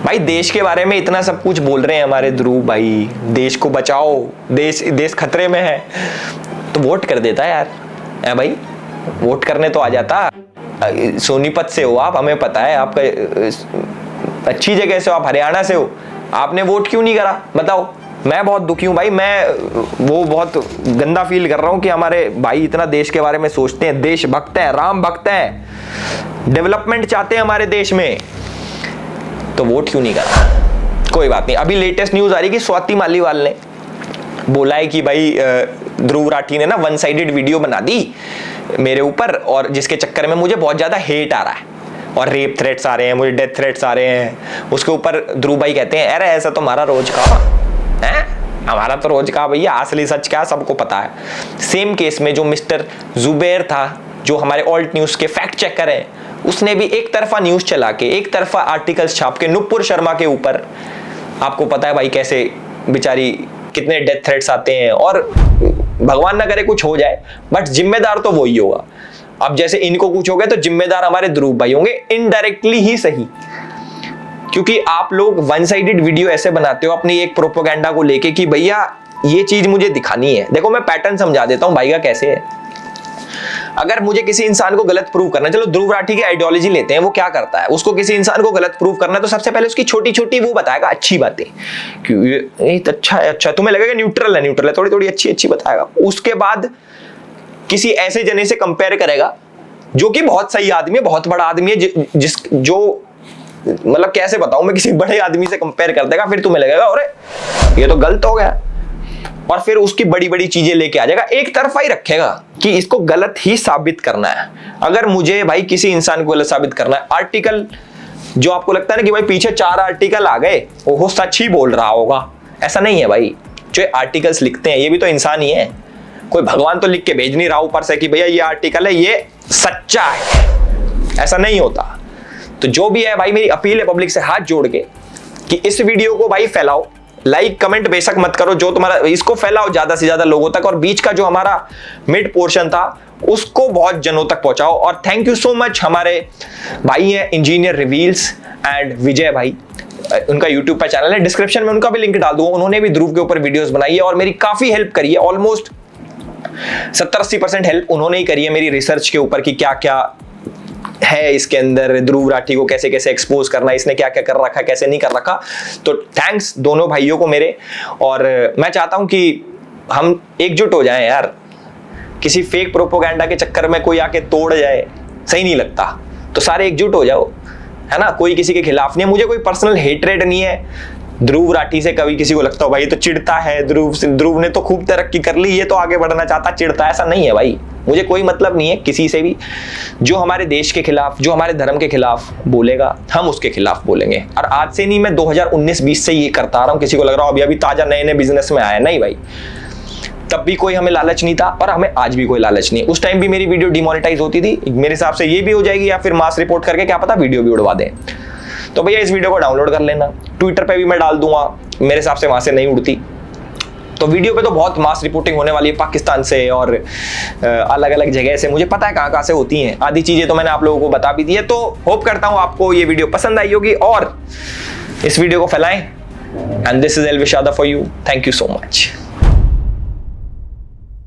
[SPEAKER 1] भाई देश के बारे में इतना सब कुछ बोल रहे हैं हमारे ध्रुव भाई, देश को बचाओ, देश खतरे में है, तो वोट कर देता है यार। है भाई, वोट करने तो आ जाता। सोनीपत से हो आप, हमें पता है, आपका अच्छी जगह से हो, आप हरियाणा से हो, आपने वोट क्यों नहीं करा बताओ? मैं बहुत दुखी हूं भाई, मैं वो बहुत गंदा फील कर रहा हूं कि हमारे भाई इतना देश के बारे में सोचते हैं, देश भक्त है, राम भक्त है, डेवलपमेंट चाहते हैं हमारे देश में, तो वोट क्यों नहीं करा? कोई बात नहीं। अभी लेटेस्ट न्यूज आ रही कि स्वाति मालीवाल ने बोला है कि भाई ध्रुव राठी ने ना 1 साइडेड वीडियो बना दी मेरे ऊपर, और जिसके चक्कर में मुझे बहुत ज्यादा हेट आ रहा है और रेप थ्रेट्स आ रहे हैं, मुझे डेथ थ्रेट्स आ रहे हैं। उसके ऊपर ध्रुव भाई कहते हैं अरे ऐसा तो हमारा रोज का है, हमारा तो रोज का भैया, असली सच क्या सबको पता है। सेम केस में जो मिस्टर जुबैर था, जो हमारे ऑल्ट न्यूज के फैक्ट चेकर हैं, उसने भी एक तरफा न्यूज चला के, एक तरफा आर्टिकल्स छाप के नुपुर शर्मा के ऊपर, आपको पता है भाई कैसे बेचारी कितने डेथ थ्रेट्स आते हैं, और भगवान ना करे कुछ हो जाए, बट जिम्मेदार तो वही होगा। अब जैसे इनको कुछ हो गया तो जिम्मेदार हमारे ध्रुव भाई होंगे, इनडायरेक्टली ही सही, क्योंकि आप लोग 1 साइडेड वीडियो ऐसे बनाते हो अपनी एक प्रोपेगेंडा को लेके कि भैया ये चीज मुझे दिखानी है। देखो मैं पैटर्न समझा देता हूं भाई का कैसे है। अगर मुझे किसी इंसान को गलत प्रूव करना है, चलो ध्रुव राठी की आइडियोलॉजी लेते हैं, वो क्या करता है, उसको किसी इंसान को गलत प्रूव करना है तो सबसे पहले उसकी छोटी छोटी वो बताएगा अच्छी बातें, ये अच्छा है, अच्छा तुम्हें लगेगा न्यूट्रल है, थोड़ी थोड़ी अच्छी बताएगा। उसके बाद किसी ऐसे जने से कंपेयर करेगा जो कि बहुत सही आदमी है, बहुत बड़ा आदमी है, जो मतलब कैसे बताऊं मैं, किसी बड़े आदमी से कंपेयर कर देगा, फिर तुम्हें लगेगा अरे ये तो गलत हो गया। और फिर उसकी बड़ी बड़ी चीजें लेके आ जाएगा, एक तरफा ही रखेगा कि इसको गलत ही साबित करना है। अगर मुझे भाई किसी इंसान को गलत साबित करना है, आर्टिकल जो आपको लगता है ना कि भाई पीछे 4 आर्टिकल आ गए, वो सच ही बोल रहा होगा, ऐसा नहीं है भाई। जो आर्टिकल्स लिखते हैं ये भी तो इंसान ही है, कोई भगवान तो लिख के भेज नहीं रहा ऊपर से कि भैया ये आर्टिकल है ये सच्चा है, ऐसा नहीं होता। तो जो भी है भाई, मेरी अपील है पब्लिक से हाथ जोड़ के कि इस वीडियो को भाई फैलाओ, लाइक कमेंट बेशक मत करो, जो तुम्हारा इसको फैलाओ ज्यादा से ज्यादा लोगों तक, और बीच का जो हमारा मिड पोर्शन था उसको बहुत जनों तक पहुंचाओ। और थैंक यू सो मच, हमारे भाई हैं इंजीनियर रिवील्स एंड विजय भाई, उनका यूट्यूब पर चैनल है, डिस्क्रिप्शन में उनका भी लिंक डाल दूंगा। उन्होंने भी ध्रुव के ऊपर वीडियोस बनाई है और मेरी काफी हेल्प करी है, ऑलमोस्ट 70-80% हेल्प उन्होंने ही करी है मेरी रिसर्च के ऊपर कि क्या क्या है इसके अंदर, ध्रुव राठी को कैसे कैसे एक्सपोज करना है, इसने क्या क्या कर रखा कैसे नहीं कर रखा। तो थैंक्स दोनों भाइयों को मेरे, और मैं चाहता हूं कि हम एकजुट हो जाएं यार, किसी फेक प्रोपोगेंडा के चक्कर में कोई आके तोड़ जाए सही नहीं लगता, तो सारे एकजुट हो जाओ, है ना। कोई किसी के खिलाफ नहीं है, मुझे कोई पर्सनल हेटरेट नहीं है ध्रुव राठी से। कभी किसी को लगता हो भाई तो चिढ़ता है ध्रुव ने तो खूब तरक्की कर ली, ये तो आगे बढ़ना चाहता, चिढ़ता है, ऐसा नहीं है भाई। मुझे कोई मतलब नहीं है किसी से भी। जो हमारे देश के खिलाफ, जो हमारे धर्म के खिलाफ बोलेगा, हम उसके खिलाफ बोलेंगे। और आज से नहीं, मैं 2019-20 से ये करता आ रहा हूं। किसी को लग रहा हो अभी ताजा नए बिजनेस में आया, नहीं भाई, तब भी कोई हमें लालच नहीं था और हमें आज भी कोई लालच नहीं है। उस टाइम भी मेरी वीडियो डिमोनेटाइज होती थी, मेरे हिसाब से ये भी हो जाएगी, या फिर मास रिपोर्ट करके क्या पता वीडियो भी उड़वा दें। तो भैया इस वीडियो को डाउनलोड कर लेना, ट्विटर पे भी मैं डाल दूंगा, मेरे हिसाब से वहां से नहीं उड़ती। तो वीडियो पे तो बहुत मास रिपोर्टिंग होने वाली है पाकिस्तान से और अलग अलग जगह से, मुझे पता है कहां कहां से होती हैं, आधी चीजें तो मैंने आप लोगों को बता भी दी है। तो होप करता हूं आपको ये वीडियो पसंद आई होगी और इस वीडियो को फैलाएं। And this is Elvish Yadav for you, thank you so much.